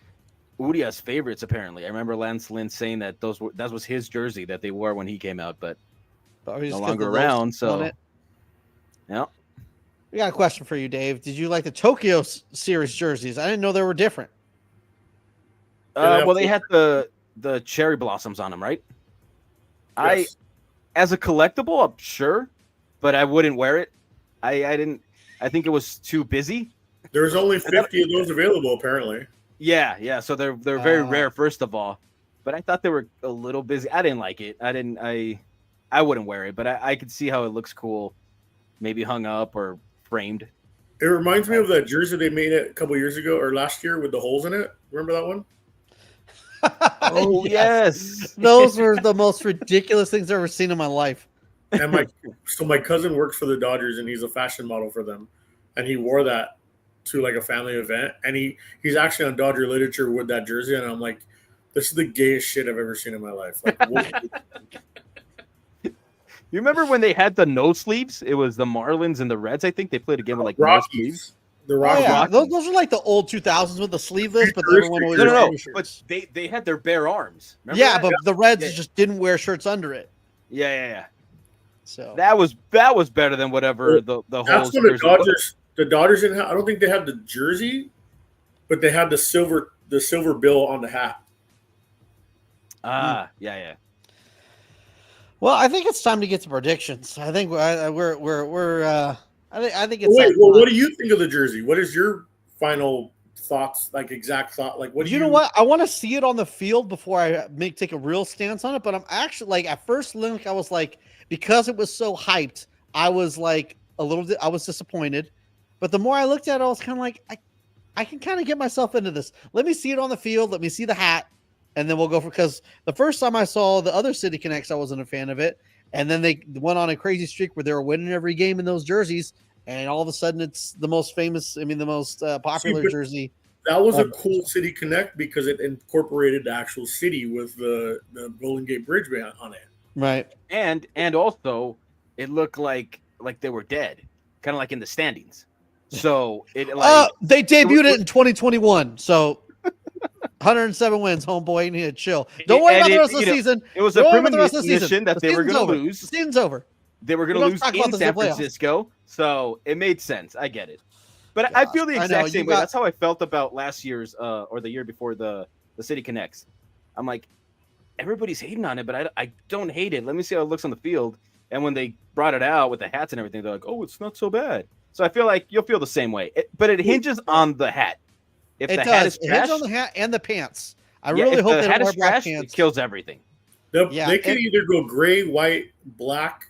Uriah's favorites, apparently. I remember Lance Lynn saying that that was his jersey that they wore when he came out, but Probably no just 'cause longer the logo's around. on So, it. yeah. We got a question for you, Dave. Did you like the Tokyo Series jerseys? I didn't know they were different. Well, they had the cherry blossoms on them, right? Yes. As a collectible, I'm sure, but I wouldn't wear it. I didn't. I think it was too busy. There's only 50 of those available, apparently. Yeah. So they're very Ah. rare, first of all. But I thought they were a little busy. I didn't like it. I wouldn't wear it, but I could see how it looks cool, maybe hung up or framed. It reminds me of that jersey they made a couple years ago or last year with the holes in it. Remember that one? Oh yes. Those were the most ridiculous things I've ever seen in my life. And my cousin works for the Dodgers and he's a fashion model for them, and he wore that to like a family event, and he's actually on Dodger Literature with that jersey, and I'm like, this is the gayest shit I've ever seen in my life. Like, You remember when they had the no sleeves? It was the Marlins and the Reds. I think they played a game with like no sleeves. Rockies, the Oh, Rockies. yeah. Those are like the old 2000s with the sleeveless, but everyone always No. wore But shirts. they had their bare arms. Remember Yeah, that? but the Reds Yeah. just didn't wear shirts under it. Yeah. So That was better than whatever the That's whole when the Dodgers didn't have, I don't think they had the jersey, but they had the silver bill on the hat. Yeah. well, I think it's time to get to predictions. I think we're I think it's Wait, that well, time. what do you think of the jersey? What is your final thoughts? Like exact thought? Like what do You know what? I want to see it on the field before I take a real stance on it. But I'm actually like at first look, I was like, because it was so hyped, I was like I was disappointed. But the more I looked at it, I was kind of like, I can kind of get myself into this. Let me see it on the field. Let me see the hat, and then we'll go for. Because the first time I saw the other City Connects, I wasn't a fan of it, and then they went on a crazy streak where they were winning every game in those jerseys, and all of a sudden it's the most famous. I mean, the most popular but jersey. That was a Oh. cool City Connect because it incorporated the actual city with the Golden Gate Bridge on it. Right. And also it looked like they were dead, kind of like in the standings. So it like They debuted it in 2021, so 107 wins, homeboy. You need to chill. Don't worry And about the it- rest of you the know, season. it was Don't a worry about the rest of the premonition season. that The they were season's going to over. lose. The season's over. They were going We to don't lose talk about in this in San the playoffs. Francisco, so it made sense. I get it, but I feel the I know, exact you same way. got- That's how I felt about last year's or the year before the City Connects. I'm like, everybody's hating on it, but I don't hate it. Let me see how it looks on the field. And when they brought it out with the hats and everything, they're like, oh, it's not so bad. So I feel like you'll feel the same way. But it hinges on the hat. If It the hat does. is It trash, hinges on the hat and the pants. I yeah, really if hope the they hat don't wear is black trash, pants. it kills everything. Yeah, They could either go gray, white, black.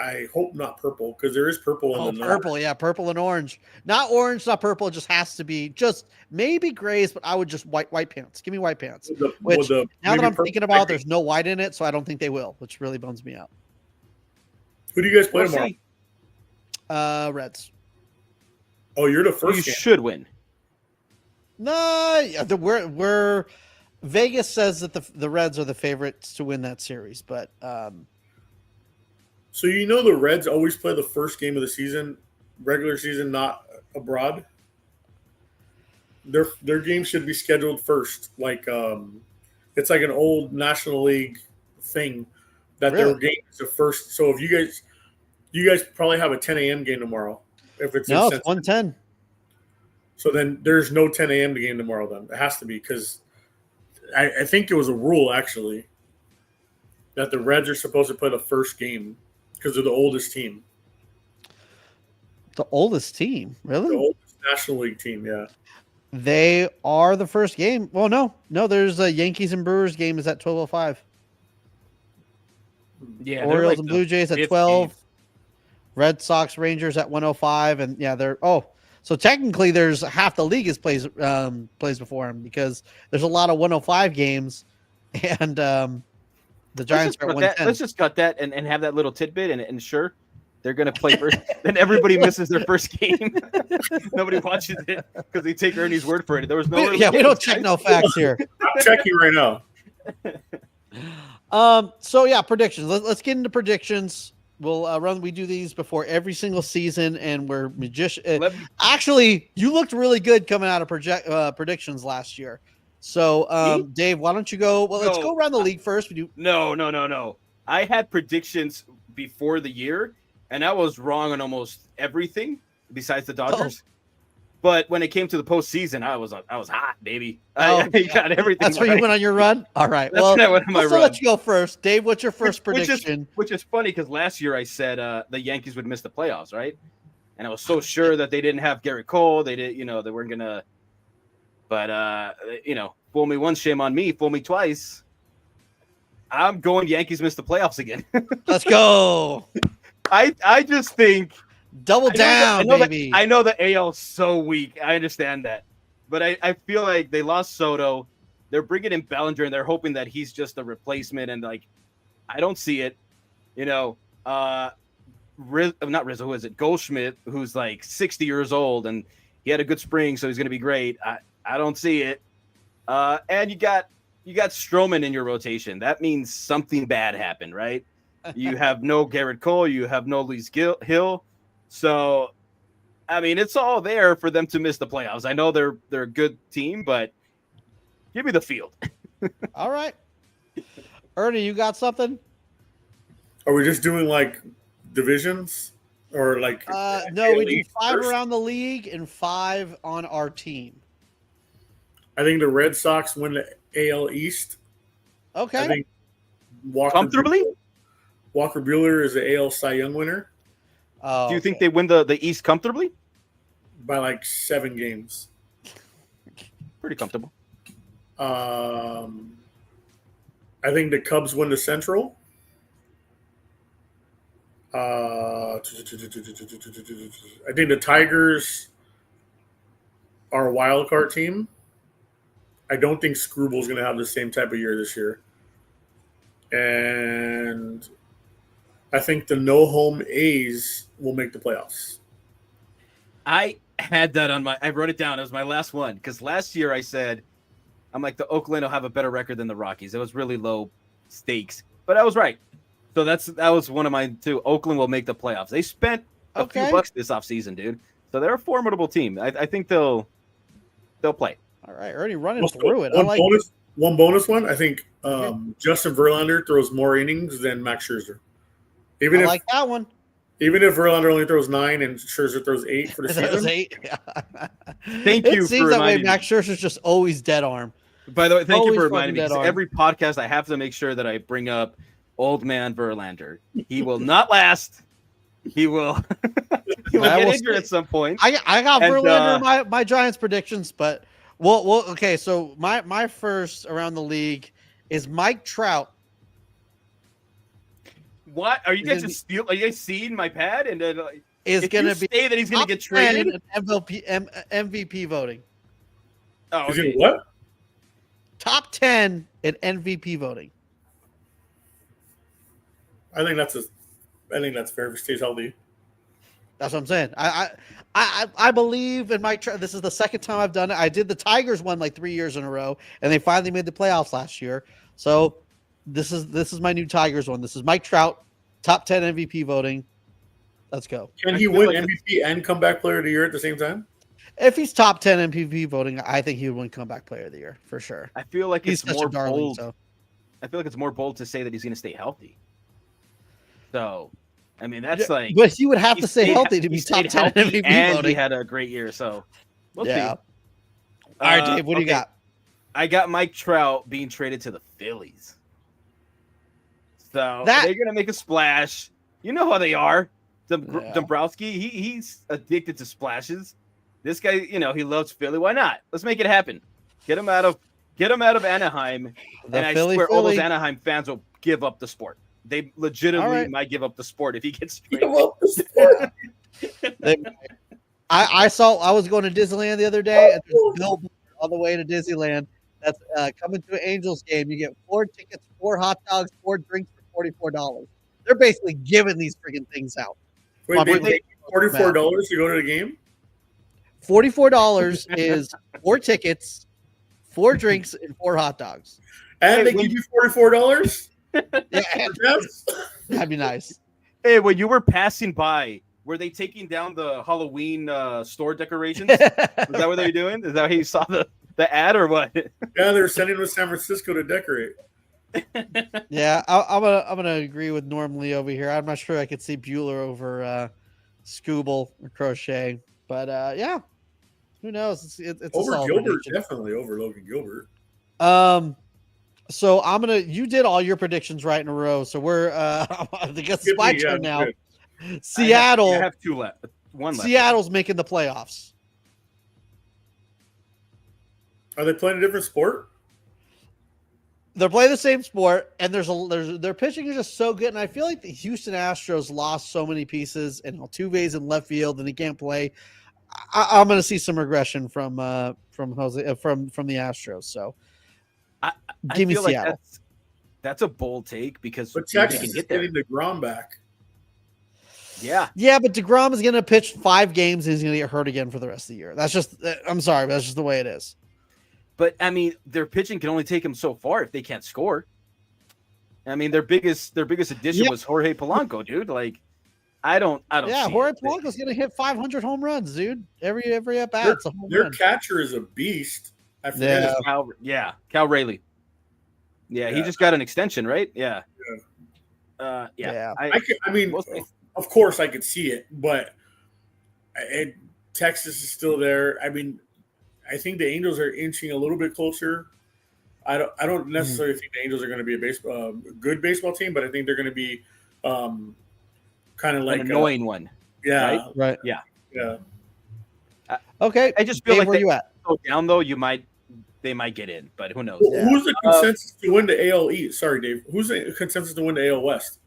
I hope not purple because there is purple in Oh, the north. purple, yeah, purple and orange. Not orange, not purple. It just has to be just maybe grays, but I would just white pants. Give me white pants. With the- Which, with the- Now that maybe I'm purple thinking about, piping. there's no white in it, so I don't think they will, which really bums me out. Who do you guys play We'll tomorrow? see. Reds. Oh, you're the You first game. should win. No, yeah, we're Vegas says that the Reds are the favorites to win that series, but So you know the Reds always play the first game of the season, regular season, not abroad. Their game should be scheduled first. Like it's like an old National League thing that their Really? game is the first. So if you guys probably have a 10 a.m. game tomorrow. If it's in no, it's Cincinnati. 110. So then there's no 10 a.m. game tomorrow. Then it has to be because I think it was a rule actually that the Reds are supposed to play the first game because they're the oldest team. The oldest team, The really? oldest National League team, yeah. They are the first game. Well, no. There's a Yankees and Brewers game is at 12:05. Yeah, they're Orioles like and the Blue Jays at fifth 12. game. Red Sox Rangers at 105, and yeah, they're so technically there's half the league is plays before him because there's a lot of 105 games, and the Giants are at 110. Let's just cut that and have that little tidbit and sure, they're gonna play first. Then everybody misses their first game. Nobody watches it because they take Ernie's word for it. There was no early we don't games, check guys. no facts here. I'm checking right now. So yeah, predictions. Let's get into predictions. We'll run. We do these before every single season, and we're magician. Actually, you looked really good coming out of predictions last year. So, Dave, why don't you go? Well, let's go around the league first. We do. No. I had predictions before the year, and I was wrong on almost everything besides the Dodgers. But when it came to the postseason, I was hot, baby. I got everything. That's where you went on your run. All right. That's Well, went on my let's run. let you go first, Dave. What's your first prediction? Which is funny because last year I said the Yankees would miss the playoffs, right? And I was so sure that they didn't have Garrett Cole. They did, they weren't gonna. But fool me once, shame on me. Fool me twice. I'm going Yankees miss the playoffs again. Let's go. I just think. Double down, baby. I know the AL is so weak. I understand that. But I feel like they lost Soto. They're bringing in Bellinger, and they're hoping that he's just a replacement. And, I don't see it. Not Rizzo, who is it? Goldschmidt, who's, 60 years old, and he had a good spring, so he's going to be great. I don't see it. And you got Stroman in your rotation. That means something bad happened, right? You have no Garrett Cole. You have no Luis Hill. So, I mean, it's all there for them to miss the playoffs. I know they're a good team, but give me the field. All right. Ernie, you got something? Are we just doing divisions or no, we do 5 around the league and 5 on our team. I think the Red Sox win the AL East. Okay. I think comfortably. Walker Buehler is the AL Cy Young winner. Do you think they win the East comfortably? By 7 games. Pretty comfortable. I think the Cubs win the Central. I think the Tigers are a wild card team. I don't think Screwball's going to have the same type of year this year. And I think the no-home A's will make the playoffs. I had that I wrote it down. It was my last one because last year I said, I'm like, the Oakland will have a better record than the Rockies. It was really low stakes, but I was right. So that was one of mine too. Oakland will make the playoffs. They spent a few bucks this offseason, dude. So they're a formidable team. I think they'll play. All right, Ernie running through it. One bonus one. I think Justin Verlander throws more innings than Max Scherzer. I like that one. Even if Verlander only throws 9 and Scherzer throws 8 for the season. 8. Thank you. It seems that way. Max Scherzer's just always dead arm. By the way, thank you for reminding me. Every podcast, I have to make sure that I bring up old man Verlander. He will not last. He will. He will get injured at some point. I got Verlander in my Giants predictions, but well. Okay, so my first around the league is Mike Trout. What are you guys just steal? Are you guys seeing my pad? And then is going to be say that he's going to get traded MVP voting. Oh, okay. What? Top 10 in MVP voting. I think that's fair if he stays healthy. That's what I'm saying. I believe in Mike Trout. This is the second time I've done it. I did the Tigers one 3 years in a row, and they finally made the playoffs last year. So this is my new Tigers one. This is Mike Trout, top 10 MVP voting. Let's go. Can he win MVP and comeback player of the year at the same time? If he's top 10 MVP voting, I think he would win comeback player of the year for sure. I feel like he's more bold. So. I feel like it's more bold to say that he's going to stay healthy. So, I mean, that's but he would have to stay healthy to be top 10 MVP and voting. He had a great year, so we'll see. All right, Dave, what do you got? I got Mike Trout being traded to the Phillies. So they're going to make a splash. You know how they are. Dombrowski, he's addicted to splashes. This guy, he loves Philly. Why not? Let's make it happen. Get him out of Anaheim, and I swear all those Anaheim fans will give up the sport. They legitimately might give up the sport if he gets traded. I was going to Disneyland the other day, and there's a billboard on the way to Disneyland that's coming to an Angels game. You get 4 tickets, 4 hot dogs, 4 drinks for $44. They're basically giving these freaking things out. Wait, they take $44 to go to the game? $44 is 4 tickets, 4 drinks, and 4 hot dogs. And they give you $44? Yeah, that'd be nice. Hey, when you were passing by, were they taking down the Halloween store decorations? Is that what they were doing? Is that how you saw the ad or what? Yeah, they were sending them to San Francisco to decorate. Yeah, I'm gonna agree with Norm Lee over here. I'm not sure I could see Bueller over Scooble or Crochet, but yeah, who knows? It's over Gilbert, definitely over Logan Gilbert. So you did all your predictions right in a row. So we're I guess it's my turn now. Good. Seattle. I have 2 left. 1 left. Seattle's making the playoffs. Are they playing a different sport? They're playing the same sport, and their pitching is just so good. And I feel like the Houston Astros lost so many pieces, and Altuve's in left field, and he can't play. I'm going to see some regression from the Astros. So, give me Seattle. Like that's a bold take because Texas is getting DeGrom back. Yeah, but DeGrom is going to pitch 5 games, and he's going to get hurt again for the rest of the year. That's just. I'm sorry, but that's just the way it is. But I mean, their pitching can only take them so far if they can't score. I mean, their biggest addition was Jorge Polanco, dude. Like, I don't. Yeah, Jorge Polanco's going to hit 500 home runs, dude. Every at bat. Their catcher is a beast. I forget. Cal Rayleigh. Yeah, he just got an extension, right? Yeah. Yeah. I mean, of course I could see it, but Texas is still there. I mean, I think the Angels are inching a little bit closer. I don't necessarily think the Angels are going to be a good baseball team, but I think they're going to be kind of like an annoying one. Yeah. Right. Yeah. Yeah. Okay. I just feel like where you at? Go down though. They might get in, but who knows? Well, who's the consensus to win the AL East? Sorry, Dave. Who's the consensus to win the AL West?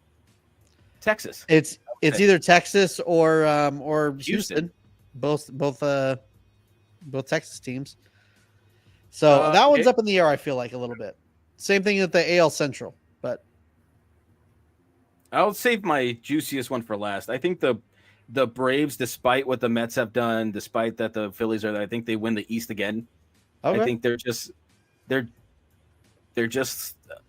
Texas. It's either Texas or Houston. Both Texas teams. So that one's up in the air, I feel like, a little bit. Same thing with the AL Central, but I'll save my juiciest one for last. I think the Braves, despite what the Mets have done, despite that the Phillies are there, I think they win the East again. Okay. I think they're just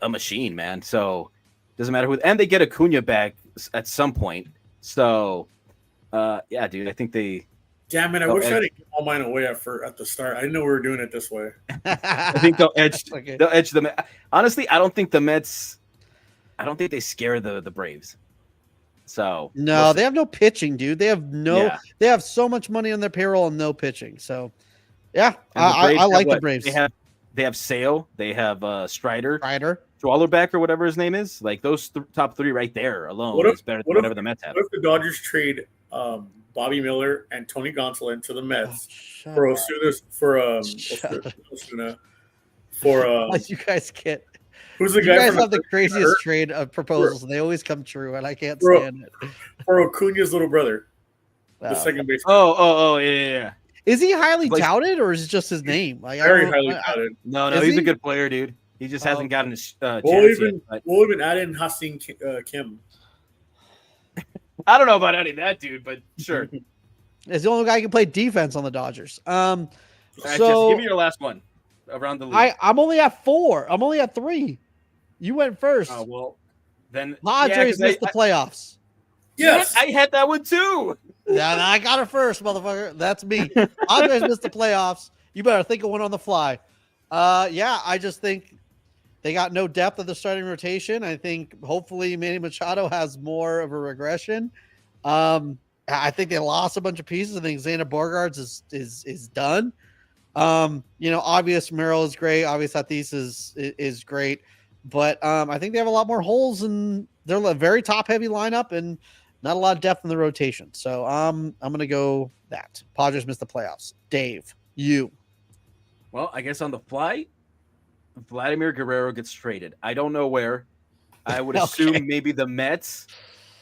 a machine, man. So doesn't matter who, and they get Acuna back at some point. So yeah, dude, I think they. Damn it! I wish I didn't give all mine away at the start. I didn't know we were doing it this way. I think they'll edge. Okay. They'll edge them. Honestly, I don't think the Mets. I don't think they scare the Braves. So no, they have no pitching, dude. They have They have so much money on their payroll and no pitching. So yeah, I like the Braves. They have Sale. They have Strider. Schwallerback or whatever his name is. Like those top 3 right there alone is better than whatever the Mets have. What if the Dodgers trade Bobby Miller and Tony Gonsolin to the Mets for you guys get. Who's the guy? You guys have the craziest trade of proposals, and they always come true, and I can't stand it. For Acuna's little brother, the second baseman. Oh, yeah. Is he highly touted, or is it just his name? Like, very highly touted. No, he's a good player, dude. He just hasn't gotten his chance yet. We'll even add in Hassan Kim. I don't know about any of that, dude, but sure. It's the only guy who can play defense on the Dodgers. So Jesse, give me your last one around the league. I'm only at 4. I'm only at 3. You went first. Oh well, then Padres missed the playoffs. Yes, I had that one too. Yeah, I got it first, motherfucker. That's me. Padres missed the playoffs. You better think of one on the fly. Yeah, I just think they got no depth of the starting rotation. I think hopefully Manny Machado has more of a regression. I think they lost a bunch of pieces. I think Xander Bogaerts is done. Obvious Mural is great. Obvious Tatis is great. But I think they have a lot more holes, and they're a very top heavy lineup. And Not a lot of depth in the rotation. So I'm gonna go that. Padres missed the playoffs. Dave, you. Well, I guess on the fly, Vladimir Guerrero gets traded. I don't know where. I would assume Okay. maybe the Mets,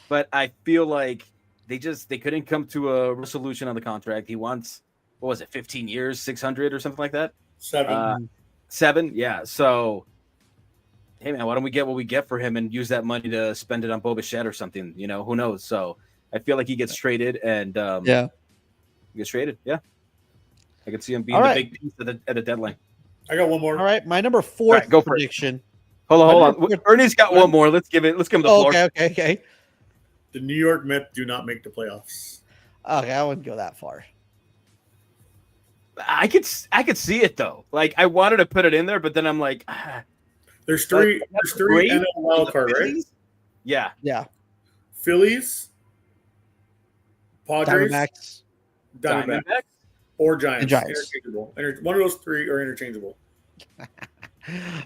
but I feel like they couldn't come to a resolution on the contract. He wants, what was it, 15 years, 600 or something like that? 7. 7, yeah. So, hey man, why don't we get what we get for him and use that money to spend it on Bo Bichette or something? You know, who knows? So I feel like he gets traded and Yeah. he gets traded. Yeah, I could see him being All the right. big piece at the deadline. I got one more. All right. My number 4 right, go for it. prediction. Hold on. Ernie's got one more. Let's give him the floor. Okay. The New York Mets do not make the playoffs. Okay, I wouldn't go that far. I could see it though. Like I wanted to put it in there, but then I'm like, There's three NL wild card, right? Yeah. Phillies, Padres, Diamondbacks. or Giants. And Giants. Interchangeable. One of those three are interchangeable.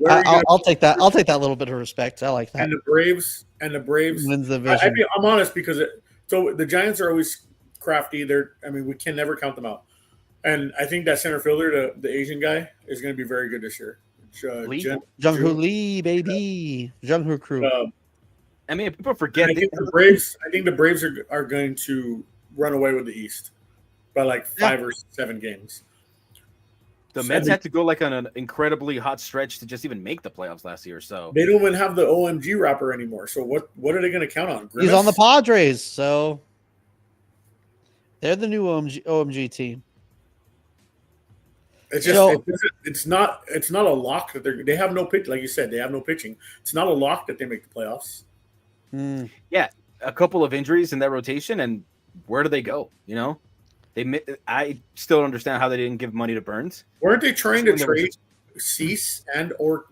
I'll take that. I'll take that little bit of respect. I like that. And the Braves wins the division. I'm honest because so the Giants are always crafty. We can never count them out. And I think that center fielder, the Asian guy, is going to be very good this year. Jung-Hoo Lee, baby. Jung-Hoo Crew. People forget. I think the Braves are going to run away with the East by like 5 or 7 games. The Mets had to go like on an incredibly hot stretch to just even make the playoffs last year. So they don't even have the OMG wrapper anymore. So what are they going to count on? Grimace? He's on the Padres, so they're the new OMG team. It's just it's not a lock that they have no pitch. Like you said, they have no pitching. It's not a lock that they make the playoffs. Yeah, a couple of injuries in that rotation, and where do they go? You know, I still don't understand how they didn't give money to Burns. Weren't they trying to trade Cease and or?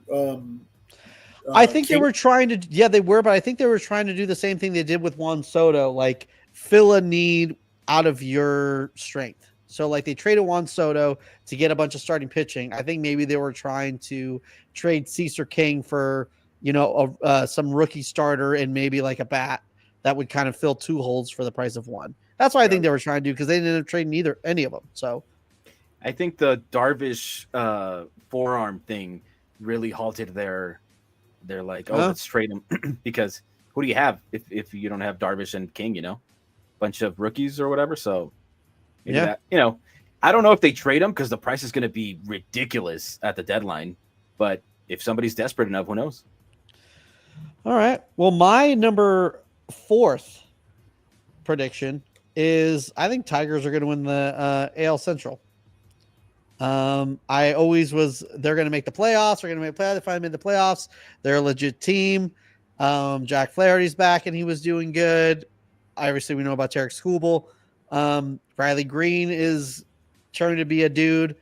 I think they were trying to. Yeah, they were, but I think they were trying to do the same thing they did with Juan Soto, like fill a need out of your strength. So, like, they traded Juan Soto to get a bunch of starting pitching. I think maybe they were trying to trade Cesar King for, some rookie starter and maybe like a bat that would kind of fill 2 holes for the price of 1. That's what I think they were trying to do because they didn't end up trading any of them. So, I think the Darvish forearm thing really halted their like, let's trade him because who do you have if you don't have Darvish and King? Bunch of rookies or whatever. So. That, I don't know if they trade him because the price is going to be ridiculous at the deadline. But if somebody's desperate enough, who knows? All right. Well, my number 4th prediction is I think Tigers are going to win the AL Central. I always was they're going to make the playoffs. They're going to make the playoffs. They finally made the playoffs. They're a legit team. Jack Flaherty's back and he was doing good. Obviously, we know about Tarek Skubal. Riley Green is turning to be a dude.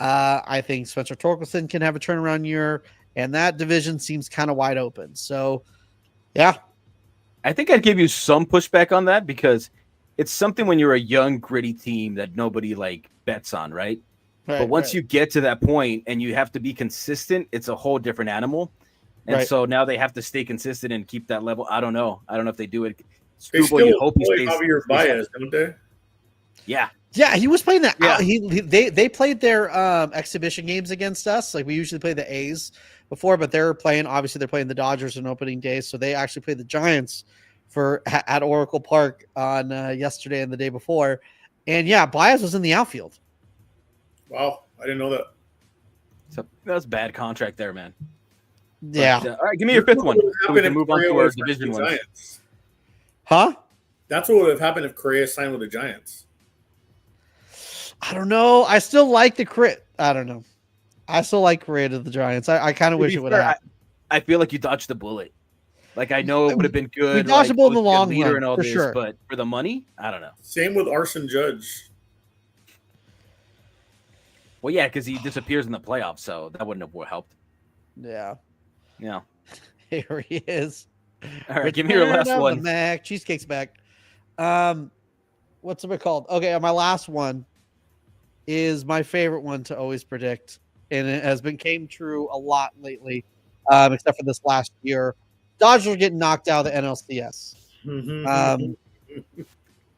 I think Spencer Torkelson can have a turnaround year, and that division seems kind of wide open. So, yeah. I think I'd give you some pushback on that because it's something when you're a young, gritty team that nobody bets on, right? But once you get to that point and you have to be consistent, it's a whole different animal. And so now they have to stay consistent and keep that level. I don't know if they do it. They still play Javier Baez, don't they? Yeah. Yeah, he was playing that. Yeah. They played their exhibition games against us. Like we usually play the A's before, but they're playing the Dodgers on opening day. So they actually played the Giants at Oracle Park on yesterday and the day before. And yeah, Baez was in the outfield. Wow, I didn't know that. So that's a bad contract there, man. Yeah. But, all right, give me your 5th one. So we can move on to our division ones. Huh? That's what would have happened if Correa signed with the Giants. I don't know. I still like the crit. I don't know. I still like Correa to the Giants. I kind of wish it would have happened. I feel like you dodged the bullet. Like I know it would have been good. We dodged the bullet in the long run, and all for this, sure. But for the money, I don't know. Same with Arson Judge. Well, yeah, because he disappears in the playoffs, so that wouldn't have helped. Yeah. Yeah. Here he is. All right, give me your last one. Mac Cheesecake's back. What's it called? Okay, my last one is my favorite one to always predict, and it came true a lot lately, except for this last year. Dodgers are getting knocked out of the NLCS.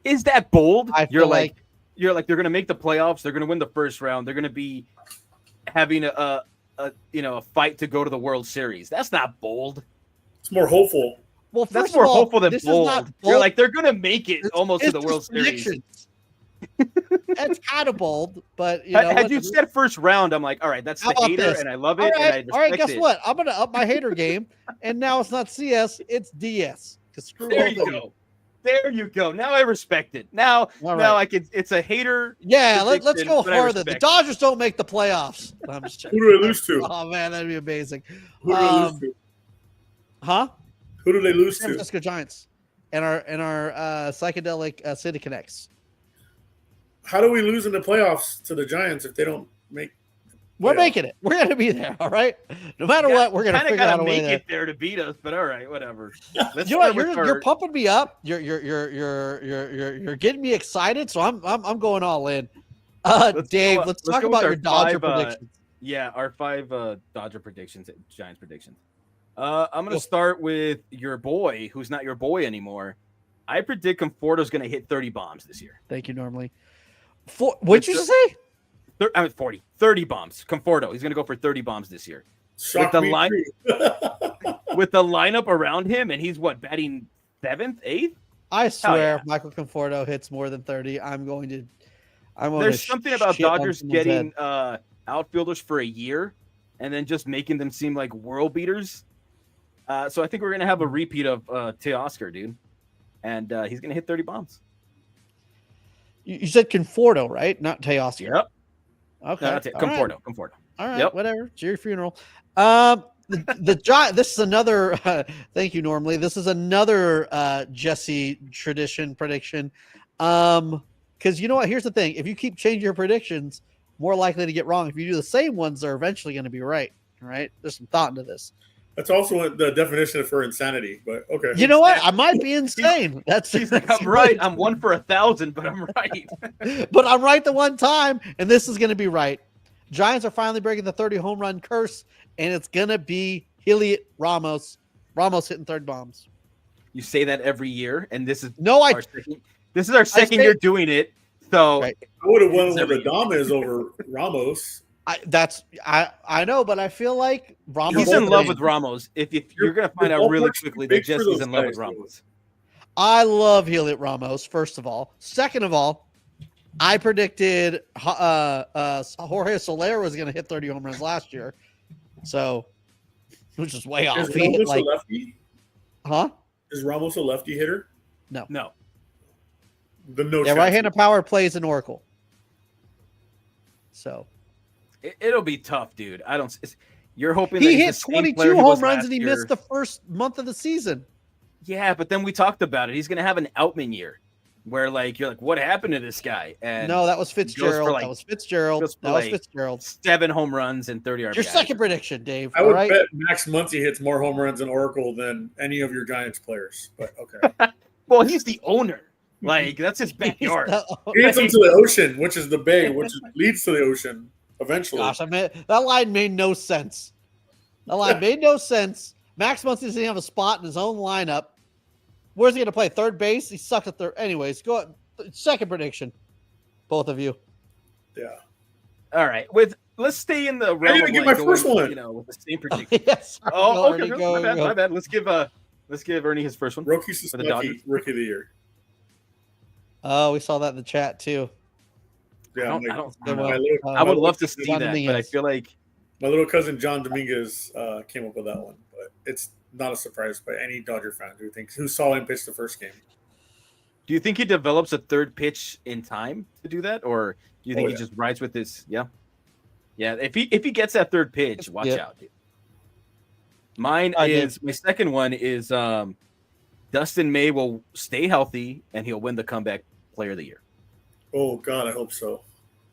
Is that bold? You're like they're going to make the playoffs. They're going to win the first round. They're going to be having a fight to go to the World Series. That's not bold. It's more hopeful. well, That's first more of all, hopeful than this bold. is not bold. You're like they're going to make it almost to It's the World just Series. predictions. That's kind of bold, but you know, Had you said first round, I'm like, all right, that's How the about hater, this? and I love all it, right, and I all right. respect Guess it. what? I'm gonna up my hater game, and now it's not CS, it's DS. Screw There all you them. go. There you go. Now I respect it. Now I can. It's a hater. Yeah, let's prediction, go but I further. The respect it. Dodgers don't make the playoffs. I'm just Who checking. do they lose to? Oh man, that'd be amazing. Who do they lose to? Huh? Who do they lose San to? Francisco Giants and our psychedelic City Connects. How do we lose in the playoffs to the Giants if they don't make? We're playoffs? making it. We're gonna be there. All right. No matter what, we're gonna Kinda figure out a gotta way make there. it there to beat us, but all right, whatever. Let's You know what? start with You're our- pumping me up. You're getting me excited. So I'm going all in. Dave, let's talk go with about our your Dodger 5, predictions. Yeah, our 5 Dodger predictions, Giants predictions. I'm going to start with your boy, who's not your boy anymore. I predict Conforto's going to hit 30 bombs this year. Thank you, normally. What'd you say? 40. 30 bombs. Conforto. He's going to go for 30 bombs this year. Shock the me line- too. With the lineup around him, and he's batting 7th, 8th? I swear, yeah. if Michael Conforto hits more than 30, I'm going to. There's something about shit on Dodgers someone's getting head. outfielders for a year and then just making them seem like world beaters. So I think we're going to have a repeat of Teoscar, dude. And he's going to hit 30 bombs. You said Conforto, right? Not Teoscar. Yep. Okay. No, that's it. All right. Conforto. All right. Yep. Whatever. It's your funeral. This is another. Thank you. Normally, this is another Jesse tradition prediction. Because you know what? Here's the thing: if you keep changing your predictions, more likely to get wrong. If you do the same ones, they're eventually going to be right. Right? There's some thought into this. That's also the definition for insanity. But okay. You know what? I might be insane. He's like, I'm right. I'm 1 for 1,000, but I'm right. But I'm right the one time, and this is going to be right. Giants are finally breaking the 30 home run curse, and it's going to be Heliot Ramos. Ramos hitting 30 bombs. You say that every year, and this is No, our second year doing it. So Right. I would have won with Adames over Ramos. I know, but I feel like Ramos. he's in love with Ramos. If you're going to find out really quickly that Jesse's in love with Ramos. I love Heliot Ramos. First of all, second of all, I predicted Jorge Soler was going to hit 30 home runs last year, so which is way off. Is He hit Ramos a lefty? huh? Is Ramos a lefty hitter? No. The no. Yeah, right-handed power plays in Oracle. So It'll be tough, dude. You're hoping he that hit 22 home runs and he missed the first month of the season. Yeah, but then we talked about it. He's going to have an Outman year where you're like, what happened to this guy? And No, that was Fitzgerald. like- That was Fitzgerald. goes for That was like- Fitzgerald. 7 home runs and 30 RBIs. Your second prediction, Dave. I All would right. bet Max Muncy hits more home runs in Oracle than any of your Giants players. But okay. Well, he's the owner. That's his backyard. He hits them to the ocean, which is the bay, which leads to the ocean eventually. Gosh, that line made no sense. That line made no sense. Max Muncy doesn't have a spot in his own lineup. Where's he going to play? Third base? He sucks at third. Anyways, go ahead. Second prediction. Both of you. Yeah. All right. Let's stay in the realm didn't of get my first one. with the same prediction. Yes. Oh, okay. Ernie, go. My bad. Let's give Ernie his first one. Roki For the Dodgers. Sasaki, Rookie of the Year. Oh, we saw that in the chat too. Yeah, I don't They my, will. little, I would love to see John that, but I Dominguez. feel like my little cousin John Dominguez came up with that one, but it's not a surprise by any Dodger fan who saw him pitch the first game. do you think he develops a third pitch in time to do that, or do you think he just rides with this? Yeah. If he gets that third pitch, watch out, dude. My second one is Dustin May will stay healthy and he'll win the comeback player of the year. Oh God, I hope so.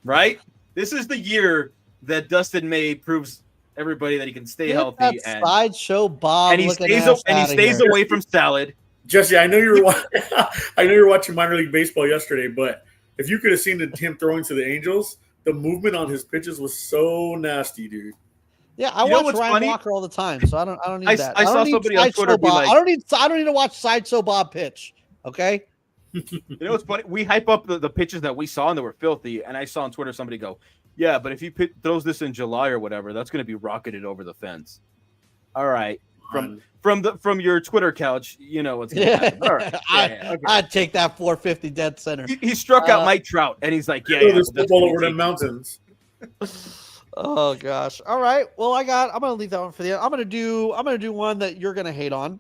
Right? This is the year that Dustin May proves everybody that he can stay healthy That and sideshow Bob. he stays away from salad. Jesse, I know you were watching minor league baseball yesterday, but if you could have seen him throwing to the Angels, the movement on his pitches was so nasty, dude. Yeah, I You know watch what's Ryan funny? Walker all the time, so I don't need that. I don't saw need somebody on Sideshow Twitter be Bob. like- I don't need to watch sideshow Bob pitch. Okay, You know what's funny? We hype up the pitches that we saw and they were filthy. And I saw on Twitter somebody go, "Yeah, but if he throws this in July or whatever, that's going to be rocketed over the fence." All right, from your Twitter couch, you know what's going to happen. All right, okay. I'd take that 450 dead center. He struck out Mike Trout, and he's like, "Yeah, there's football over the mountains." Oh gosh. All right. Well, I'm gonna leave that one for the end. I'm gonna do one that you're gonna hate on.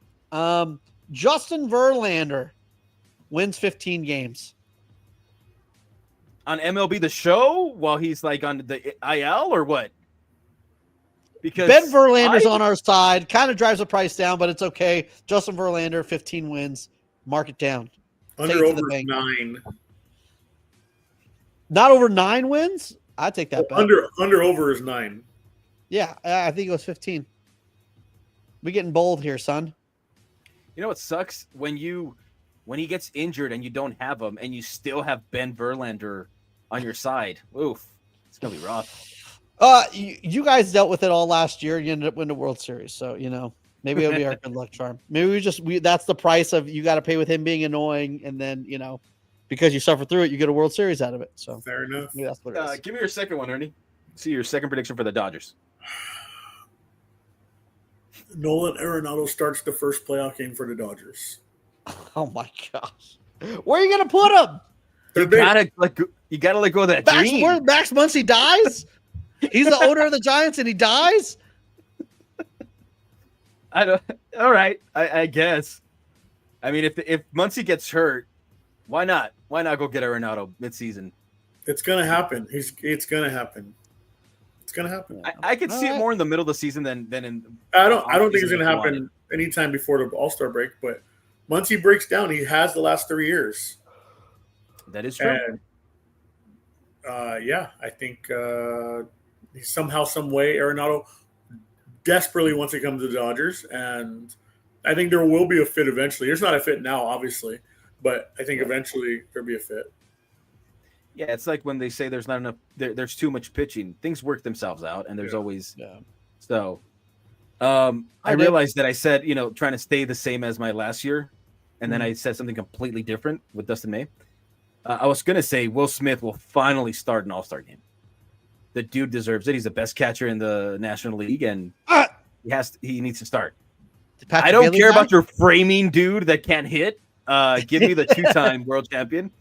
Justin Verlander wins 15 games on MLB The Show while he's like on the IL or what? Because Ben Verlander's on our side, kind of drives the price down, but it's okay. Justin Verlander, 15 wins, mark it down. Under over 9. Not over 9 wins. I take that back. Under over is 9. Yeah, I think it was 15. We getting bold here, son. You know what sucks when he gets injured and you don't have him, and you still have Ben Verlander on your side. Oof, it's gonna be rough. You guys dealt with it all last year. You ended up winning the World Series, so maybe it'll be our good luck charm. Maybe that's the price of you got to pay with him being annoying, and then because you suffer through it, you get a World Series out of it. So fair enough. Maybe that's what it is. Give me your second one, Ernie. See your second prediction for the Dodgers. Nolan Arenado starts the first playoff game for the Dodgers. Oh my gosh, where are you gonna put him? You gotta let go of that dream. Where Max Muncy dies? He's the owner of the Giants and he dies. I don't. All right, I guess. I mean, if Muncy gets hurt, why not? Why not go get Arenado midseason? It's gonna happen. It's gonna happen. It's gonna happen. I could see it more in the middle of the season than in. I don't think it's gonna happen anytime before the All-Star break. But once he breaks down, he has the last 3 years. That is true. And, I think somehow, some way, Arenado desperately wants to come to the Dodgers, and I think there will be a fit eventually. There's not a fit now, obviously, but I think eventually there'll be a fit. Yeah, it's like when they say there's not enough, there's too much pitching. Things work themselves out, and there's always. Yeah. So, I realized that I said, trying to stay the same as my last year, and then I said something completely different with Dustin May. I was gonna say Will Smith will finally start an All-Star game. The dude deserves it. He's the best catcher in the National League, and he needs to start. I don't care about your framing dude that can't hit. Give me the 2-time world champion.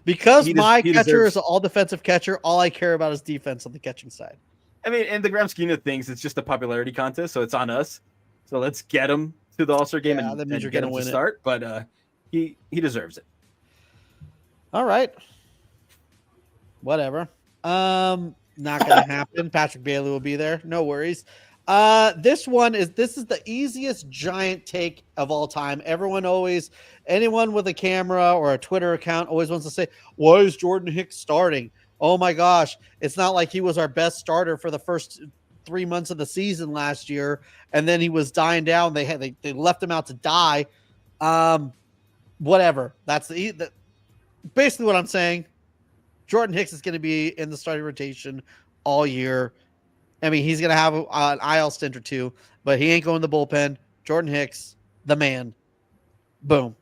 Because my catcher is an all-defensive catcher, all I care about is defense on the catching side. I mean, in the grand scheme of things, it's just a popularity contest, so it's on us. So let's get him to the All-Star game and get him to start. But he deserves it. All right. Whatever. Not going to happen. Patrick Bailey will be there. No worries. This is the easiest giant take of all time. Anyone with a camera or a Twitter account always wants to say, why is Jordan Hicks starting? Oh my gosh. It's not like he was our best starter for the first 3 months of the season last year. And then he was dying down. They left him out to die. Whatever. That's basically what I'm saying. Jordan Hicks is going to be in the starting rotation all year. I mean, he's going to have an IL stint or two, but he ain't going to the bullpen. Jordan Hicks, the man. Boom.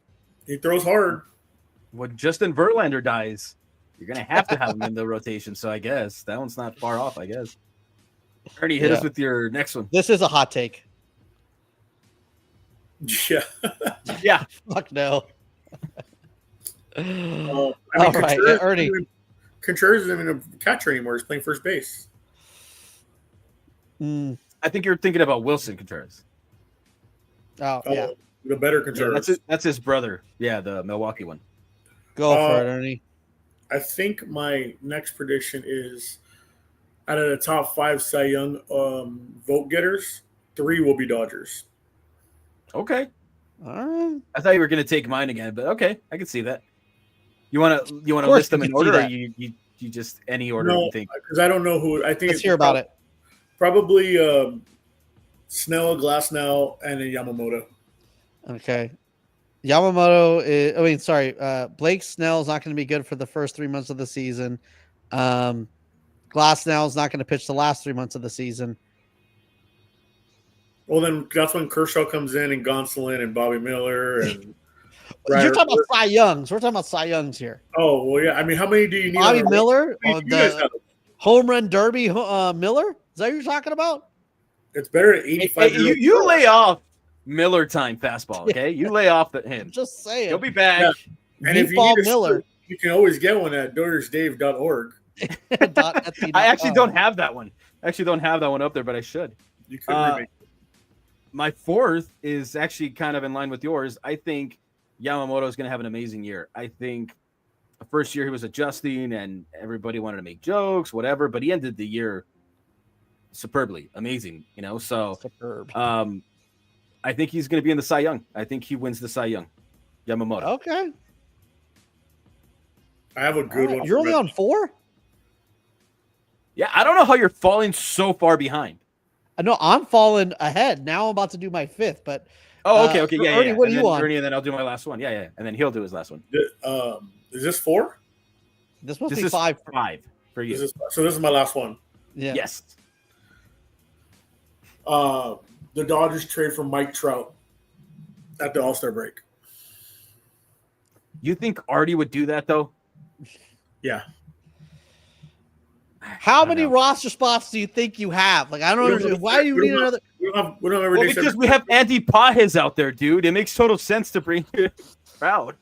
He throws hard. When Justin Verlander dies, you're going to have him in the rotation. So I guess that one's not far off, I guess. Ernie, hit us with your next one. This is a hot take. Yeah. Yeah. Fuck no. All right, Ernie. Contreras isn't even a catcher anymore. He's playing first base. I think you're thinking about Wilson Contreras. Oh, yeah. The better Contreras. Yeah, that's his brother. Yeah, the Milwaukee one. Go for it, Ernie. I think my next prediction is out of the top 5 Cy Young vote getters, 3 will be Dodgers. Okay. All right. I thought you were going to take mine again, but okay, I can see that. You want to list them in order, or you just any order you think? Because I don't know who. I think let's hear about it. Probably Snell, Glasnow, and then Yamamoto. Okay. Yamamoto is. Blake Snell is not going to be good for the first 3 months of the season. Glasnow is not going to pitch the last 3 months of the season. Well, then that's when Kershaw comes in and Gonsolin and Bobby Miller and. You're talking about Cy Youngs. We're talking about Cy Youngs here. Oh well, yeah. I mean, how many do you need? Bobby Miller, the home run derby. Miller. Is that what you're talking about? It's better at 85. Hey, you lay off Miller time fastball, okay? You lay off him. Just saying. He'll be back. Yeah. And if you Meatball need Miller, you can always get one at DonorsDave.org. I actually don't have that one. I actually don't have that one up there, but I should. You could remake it. My fourth is actually kind of in line with yours. I think Yamamoto is going to have an amazing year. I think the first year he was adjusting and everybody wanted to make jokes, whatever, but he ended the year superbly, amazing, you know? So superb. I think he's going to be in the Cy Young. I think he wins the Cy Young. Yamamoto. Okay. I have a good one. You're only on 4? Yeah, I don't know how you're falling so far behind. I know I'm falling ahead. Now I'm about to do my 5th, but okay, yeah, Ernie, yeah. what are you on? Ernie, and then I'll do my last one. Yeah, and then he'll do his last one. Is this 4? This must be 5. 5 for you. So this is my last one. Yeah. Yes. The Dodgers trade for Mike Trout at the All-Star break. You think Artie would do that though? Yeah. How many roster spots do you think you have? Like, I don't understand. Why do you need another? We don't have Well, because we have Andy Pajes out there, dude. It makes total sense to bring Trout.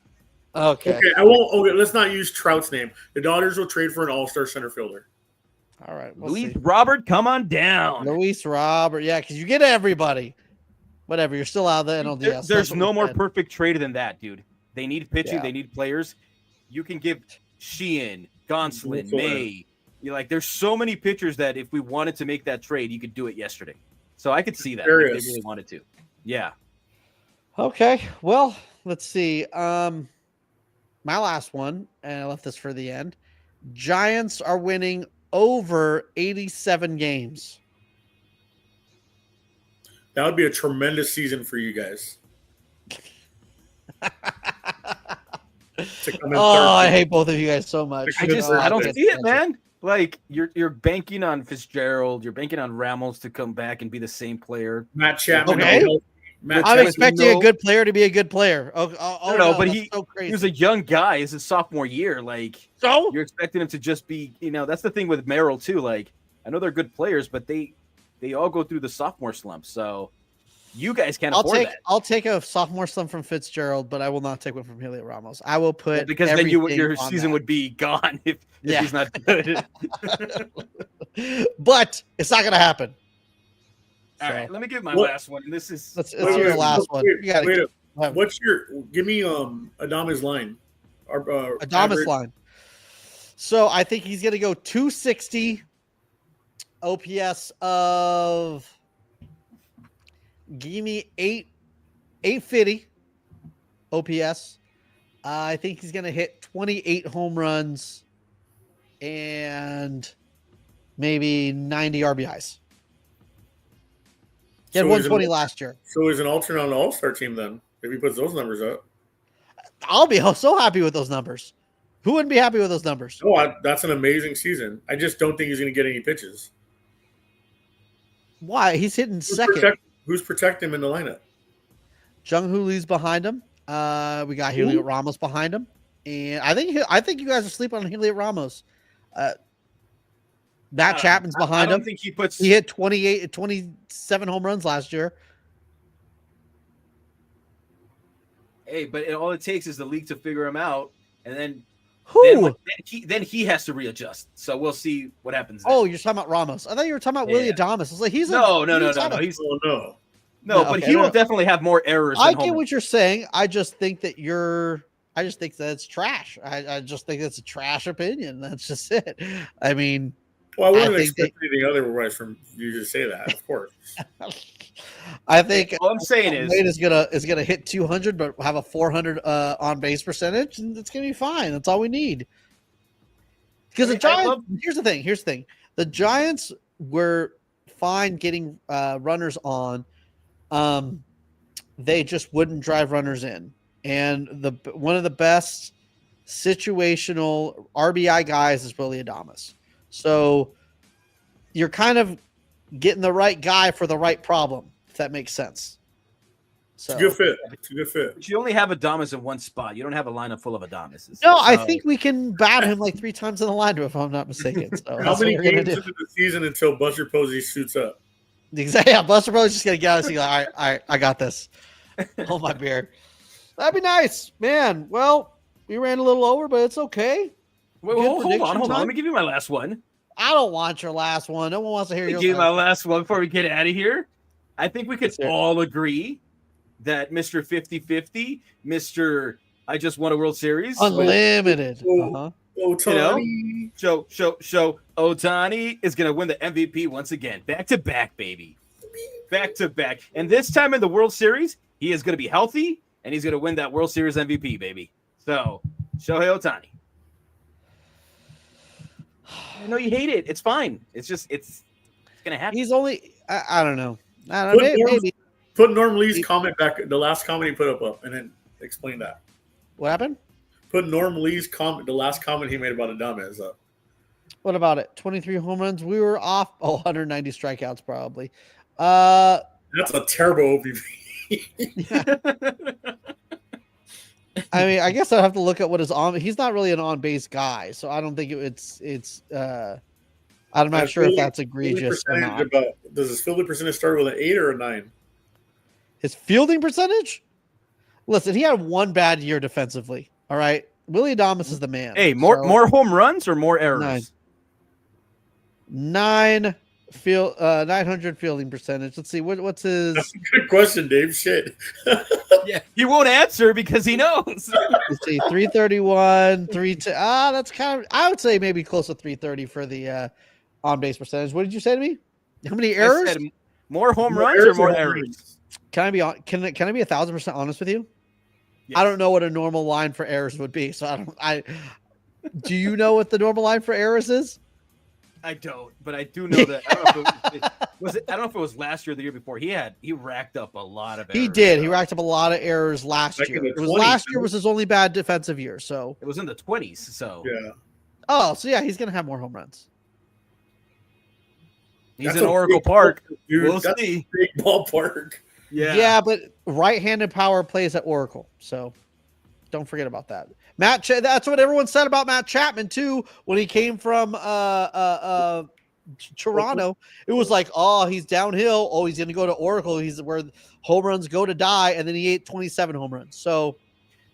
Okay. Okay, let's not use Trout's name. The Dodgers will trade for an All-Star center fielder. All right. Luis Robert, come on down. Luis Robert. Yeah, because you get everybody. Whatever. You're still out of the NLDS. There's no more perfect trade than that, dude. They need pitching. Yeah. They need players. You can give Sheehan, Gonsolin, May. You're like, there's so many pitchers that if we wanted to make that trade, you could do it yesterday. So I could see that if they really wanted to. Yeah. Okay. Well, let's see. My last one, and I left this for the end. Giants are winning over 87 games. That would be a tremendous season for you guys. I hate both of you guys so much. I don't see it, man. Like you're banking on Fitzgerald, you're banking on Ramos to come back and be the same player. Matt Chapman. Okay. I'm expecting a good player to be a good player. No, but he was a young guy. It's his sophomore year. Like, so you're expecting him to just be, that's the thing with Merrill too. Like, I know they're good players, but they all go through the sophomore slump. So you guys can't afford that. I'll take a sophomore slump from Fitzgerald, but I will not take one from Heliot Ramos. I will put because then your season would be gone if he's not good. But it's not going to happen. All right, let me give my last one. This is let's hear your last one. Give me Adama's line. Adama's line. So I think he's going to go 260 OPS of. Give me 850 OPS. I think he's going to hit 28 home runs and maybe 90 RBIs. He had 120 last year. So he's an alternate on the All-Star team then, if he puts those numbers up. I'll be so happy with those numbers. Who wouldn't be happy with those numbers? Oh, that's an amazing season. I just don't think he's going to get any pitches. Why? He's hitting second. Who's protecting him in the lineup? Jung Hoo Lee's behind him. We got Heliot Ramos behind him. And I think you guys are sleeping on Heliot Ramos. Matt Chapman's behind him. He hit 27 home runs last year. Hey, but all it takes is the league to figure him out, and then then he has to readjust. So we'll see what happens. Oh, you're talking about Ramos. I thought you were talking about Willie Adames. I was like, no. But he will definitely have more errors. I get what you're saying. I just think that it's trash. I just think that's a trash opinion. That's just it. I mean, well, I wouldn't expect anything otherwise from you to say that, of course. I think all I'm saying is gonna hit 200, but have a 400 on base percentage, and it's gonna be fine. That's all we need. Because the Giants. Here's the thing. The Giants were fine getting runners on. They just wouldn't drive runners in, and one of the best situational RBI guys is Willie Adames. So you're kind of getting the right guy for the right problem, if that makes sense. So It's a good fit. It's a good fit. But you only have Adames in one spot. You don't have a lineup full of Adamises. no, I think we can bat him like 3 times in the lineup if I'm not mistaken. So How that's many what we're gonna games do. into the season until Buster Posey suits up? Exactly. Yeah, Buster Bro's just gonna get us. Like, all right, I got this. Hold my beer. That'd be nice, man. Well, we ran a little over, but it's okay. Wait, Good hold on. prediction Let time? me give you my last one. I don't want your last one. No one wants to hear Let me your give you my last last one before we get out of here. I think we could Yes, sir. all agree that Mr. 50-50, Mr. I just won a World Series. Unlimited. Oh, Ohtani. Show Ohtani is going to win the MVP once again. Back to back, baby. Back to back. And this time in the World Series, he is going to be healthy and he's going to win that World Series MVP, baby. So, Shohei Ohtani. I know you hate it. It's fine. It's just, it's going to happen. He's only. I don't know. I don't know. Maybe. Put Norm Lee's comment back, the last comment he put up, and then explain that. What happened? Put Norm Lee's comment, the last comment he made about Adames up. What about it? 23 home runs. We were off. 190 strikeouts probably. That's a terrible OBP. I mean, I guess I have to look at what is on. He's not really an on-base guy, so I don't think it's. I'm not sure if that's egregious or not. Does his fielding percentage start with an 8 or a 9? His fielding percentage? Listen, he had one bad year defensively. All right, Willie Adames is the man. Hey, more home runs or more errors? 900 fielding percentage. Let's see what's his. That's a good question, Dave. Shit. Yeah, he won't answer because he knows. Let's see, 331, 32. That's kind of. I would say maybe close to 330 for the on base percentage. What did you say to me? How many errors? I said more home runs or more errors? Can I be 1,000% honest with you? Yes. I don't know what a normal line for errors would be. So do you know what the normal line for errors is? I don't, but I do know that. I don't know if I don't know if it was last year or the year before. He racked up a lot of errors. He did. He racked up a lot of errors last Back year. in the It was 20s, last year too. was his only bad defensive year. So It was in the 20s. So Yeah. oh, so yeah, he's gonna have more home runs. he's That's in a Oracle big Park. ballpark, dude. We'll That's see. a big ballpark. Yeah, but right-handed power plays at Oracle, so don't forget about that. That's what everyone said about Matt Chapman too when he came from Toronto. It was like, oh, he's downhill. Oh, he's gonna go to Oracle. He's where home runs go to die, and then he ate 27 home runs. So,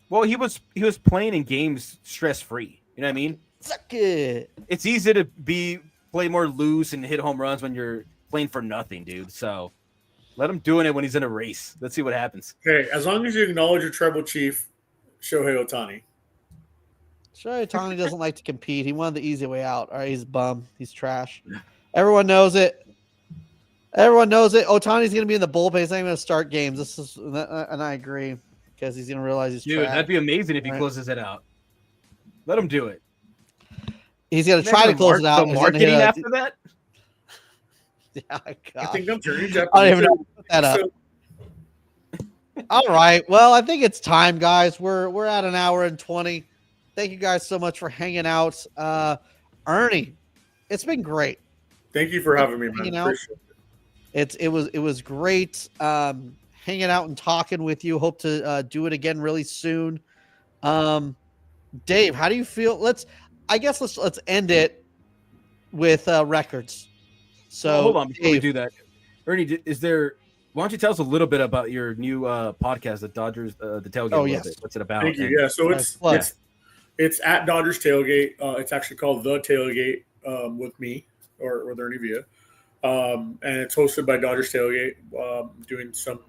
Well, he was playing in games stress free. You know what I mean? suck it. It's easy to play more loose and hit home runs when you're playing for nothing, dude. So let him doing it when he's in a race. Let's see what happens. Okay, as long as you acknowledge your tribal chief, Shohei Ohtani. Shohei Ohtani doesn't like to compete. He wanted the easy way out. All right, he's a bum. He's trash. Everyone knows it. Ohtani's going to be in the bullpen. He's not even going to start games. And I agree because he's going to realize he's Dude, trash. that'd be amazing if he Right. closes it out. Let him do it. He's going to try to close it out. The He's gonna marketing hit after that? Yeah, I gosh. think I'm turning I don't even know how to put that up. All right. Well, I think it's time, guys. We're at an hour and 20. Thank you guys so much for hanging out. Ernie, it's been great. Thank you for having me, man. Hanging out. Appreciate it. It was great hanging out and talking with you. Hope to do it again really soon. Dave, how do you feel? Let's end it with records. So Well, hold on before we Dave, do that. Ernie, why don't you tell us a little bit about your new podcast, the Dodgers, the Tailgate? Oh, a little yes. bit. What's it about? Thank you. And- Yeah, so Nice plug. it's at Dodgers Tailgate. It's actually called The Tailgate with me or with Ernie Villa. And it's hosted by Dodgers Tailgate, doing some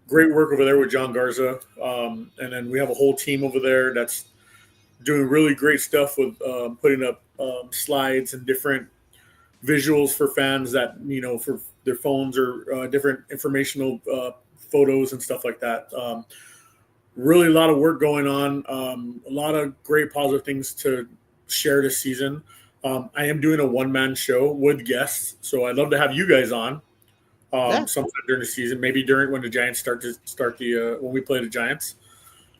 great work over there with John Garza. And then we have a whole team over there that's doing really great stuff with putting up slides and different visuals for fans that, for their phones or different informational photos and stuff like that. Really a lot of work going on. A lot of great positive things to share this season. I am doing a one-man show with guests, so I'd love to have you guys on sometime during the season, maybe when the Giants start when we play the Giants.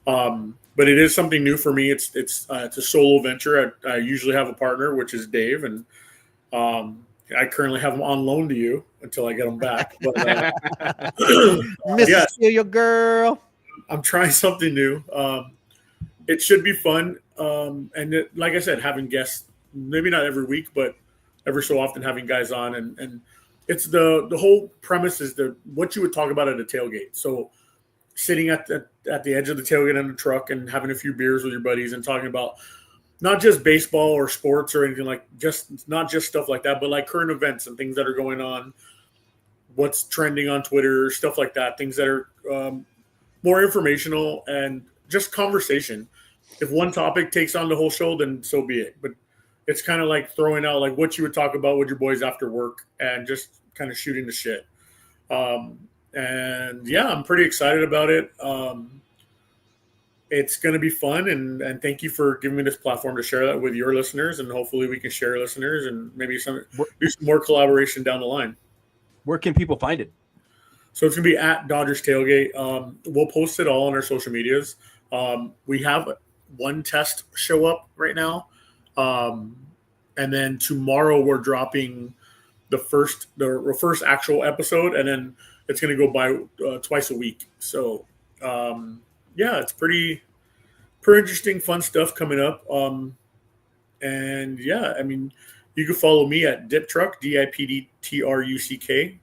But it is something new for me. It's a solo venture. I usually have a partner, which is Dave, and I currently have them on loan to you until I get them back. But Mrs. Your girl. I'm trying something new. It should be fun. Like I said, having guests, maybe not every week, but every so often having guys on. And it's the whole premise is what you would talk about at a tailgate. So sitting at the edge of the tailgate in the truck and having a few beers with your buddies and talking about not just baseball or sports or anything not just stuff like that, but like current events and things that are going on, what's trending on Twitter, stuff like that, things that are more informational and just conversation. If one topic takes on the whole show, then so be it. But it's kind of like throwing out like what you would talk about with your boys after work and just kind of shooting the shit. And yeah, I'm pretty excited about it. It's going to be fun, and thank you for giving me this platform to share that with your listeners, and hopefully we can share listeners and maybe do some more collaboration down the line. Where can people find it? So it's going to be at Dodgers Tailgate. We'll post it all on our social medias. We have one test show up right now, and then tomorrow we're dropping the first actual episode, and then it's going to go by twice a week. So. Yeah, it's pretty interesting, fun stuff coming up. And yeah, I mean, you can follow me at DipTruck, DIPDTRUCK,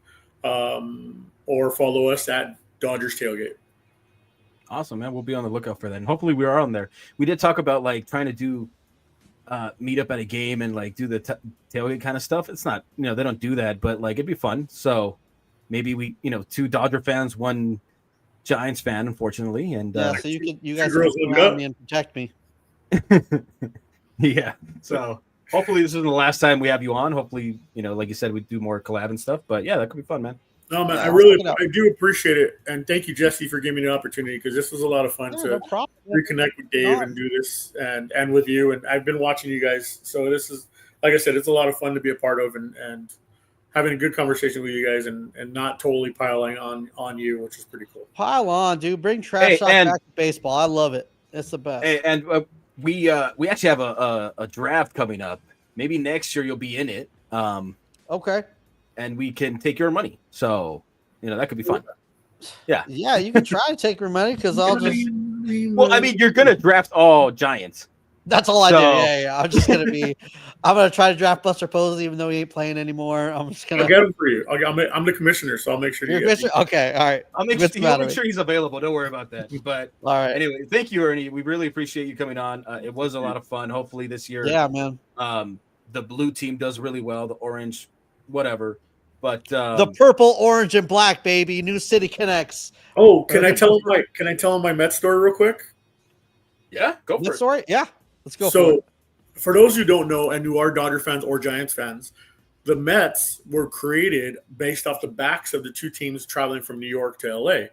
or follow us at Dodgers Tailgate. Awesome, man. We'll be on the lookout for that. And hopefully we are on there. We did talk about like trying to do meet up at a game and like do the tailgate kind of stuff. It's not, they don't do that, but like it'd be fun. So maybe we, 2 Dodger fans, 1 Giants fan, unfortunately, and so you guys can surround me and protect me. Yeah. So hopefully this isn't the last time we have you on. Hopefully, like you said, we do more collab and stuff. But yeah, that could be fun, man. No, man, I do appreciate it, and thank you, Jesse, for giving me the opportunity because this was a lot of fun to reconnect with Dave and do this, and with you. And I've been watching you guys, so this is, like I said, it's a lot of fun to be a part of, and having a good conversation with you guys and not totally piling on you, which is pretty cool. Pile on, dude. Bring trash talk back to baseball. I love it. It's the best. Hey, and we actually have a draft coming up. Maybe next year you'll be in it. Okay. And we can take your money. So, that could be fun. Yeah. Yeah, you can try to take your money because I'll just. Well, I mean, you're going to draft all Giants. That's all I do. Yeah. I'm just going to I'm going to try to draft Buster Posey even though he ain't playing anymore. I'm just going to. I'll get him for you. I'm the commissioner, so I'll make sure you get him. Okay. All right. I'll make sure he's available. Don't worry about that. But all right. Anyway, thank you, Ernie. We really appreciate you coming on. It was a lot of fun. Hopefully this year. Yeah, man. The blue team does really well. The orange, whatever. But the purple, orange, and black, baby. New City connects. Oh, can I tell him my Mets story real quick? Yeah, go for it. Story? Yeah, let's go. So, for those who don't know and who are Dodger fans or Giants fans, the Mets were created based off the backs of the 2 teams traveling from New York to LA.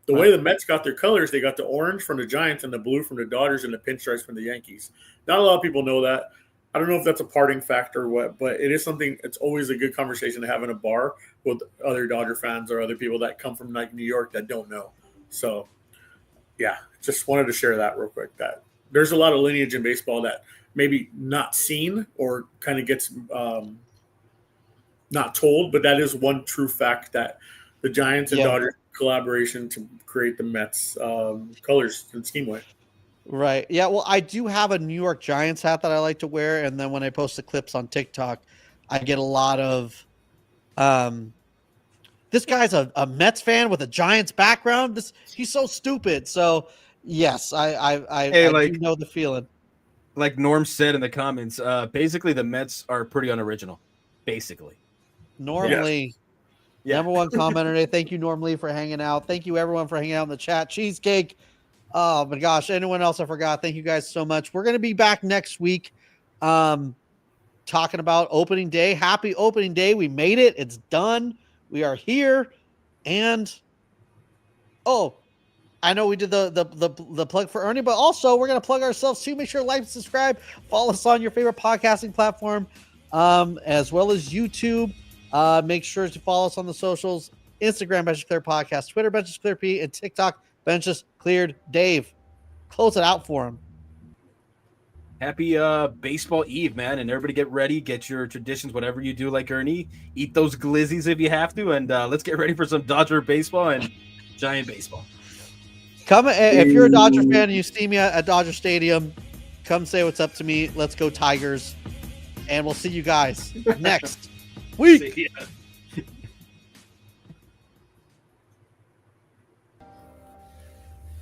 The way the Mets got their colors, they got the orange from the Giants and the blue from the Dodgers and the pinstripes from the Yankees. Not a lot of people know that. I don't know if that's a parting factor or what, but it is something. It's always a good conversation to have in a bar with other Dodger fans or other people that come from like New York that don't know. So, yeah, just wanted to share that real quick. That there's a lot of lineage in baseball that maybe not seen or kind of gets not told, but that is one true fact that the Giants and Dodgers collaboration to create the Mets colors and schemeway. Right. Yeah. Well, I do have a New York Giants hat that I like to wear, and then when I post the clips on TikTok, I get a lot of, this guy's a Mets fan with a Giants background. He's so stupid. So yes, I do know the feeling. Like Norm said in the comments, basically the Mets are pretty unoriginal. Basically. Normally. Yeah. Number 1 commenter today. Thank you, Norm Lee, for hanging out. Thank you, everyone, for hanging out in the chat. Cheesecake. Oh my gosh, anyone else I forgot? Thank you guys so much. We're going to be back next week talking about opening day. Happy opening day. We made it. It's done. We are here. And I know we did the plug for Ernie, but also we're going to plug ourselves too. Make sure to like and subscribe. Follow us on your favorite podcasting platform as well as YouTube. Make sure to follow us on the socials. Instagram, Benches Clear Podcast, Twitter, Benches Clear P, and TikTok, Benches Cleared Dave. Close it out for him. Happy baseball eve, man, and everybody get ready, get your traditions, whatever you do, like Ernie, eat those glizzies if you have to, and let's get ready for some Dodger baseball and Giant baseball. Come if you're a Dodger fan and you see me at Dodger Stadium, come say what's up to me. Let's go Tigers, and we'll see you guys next week. See ya.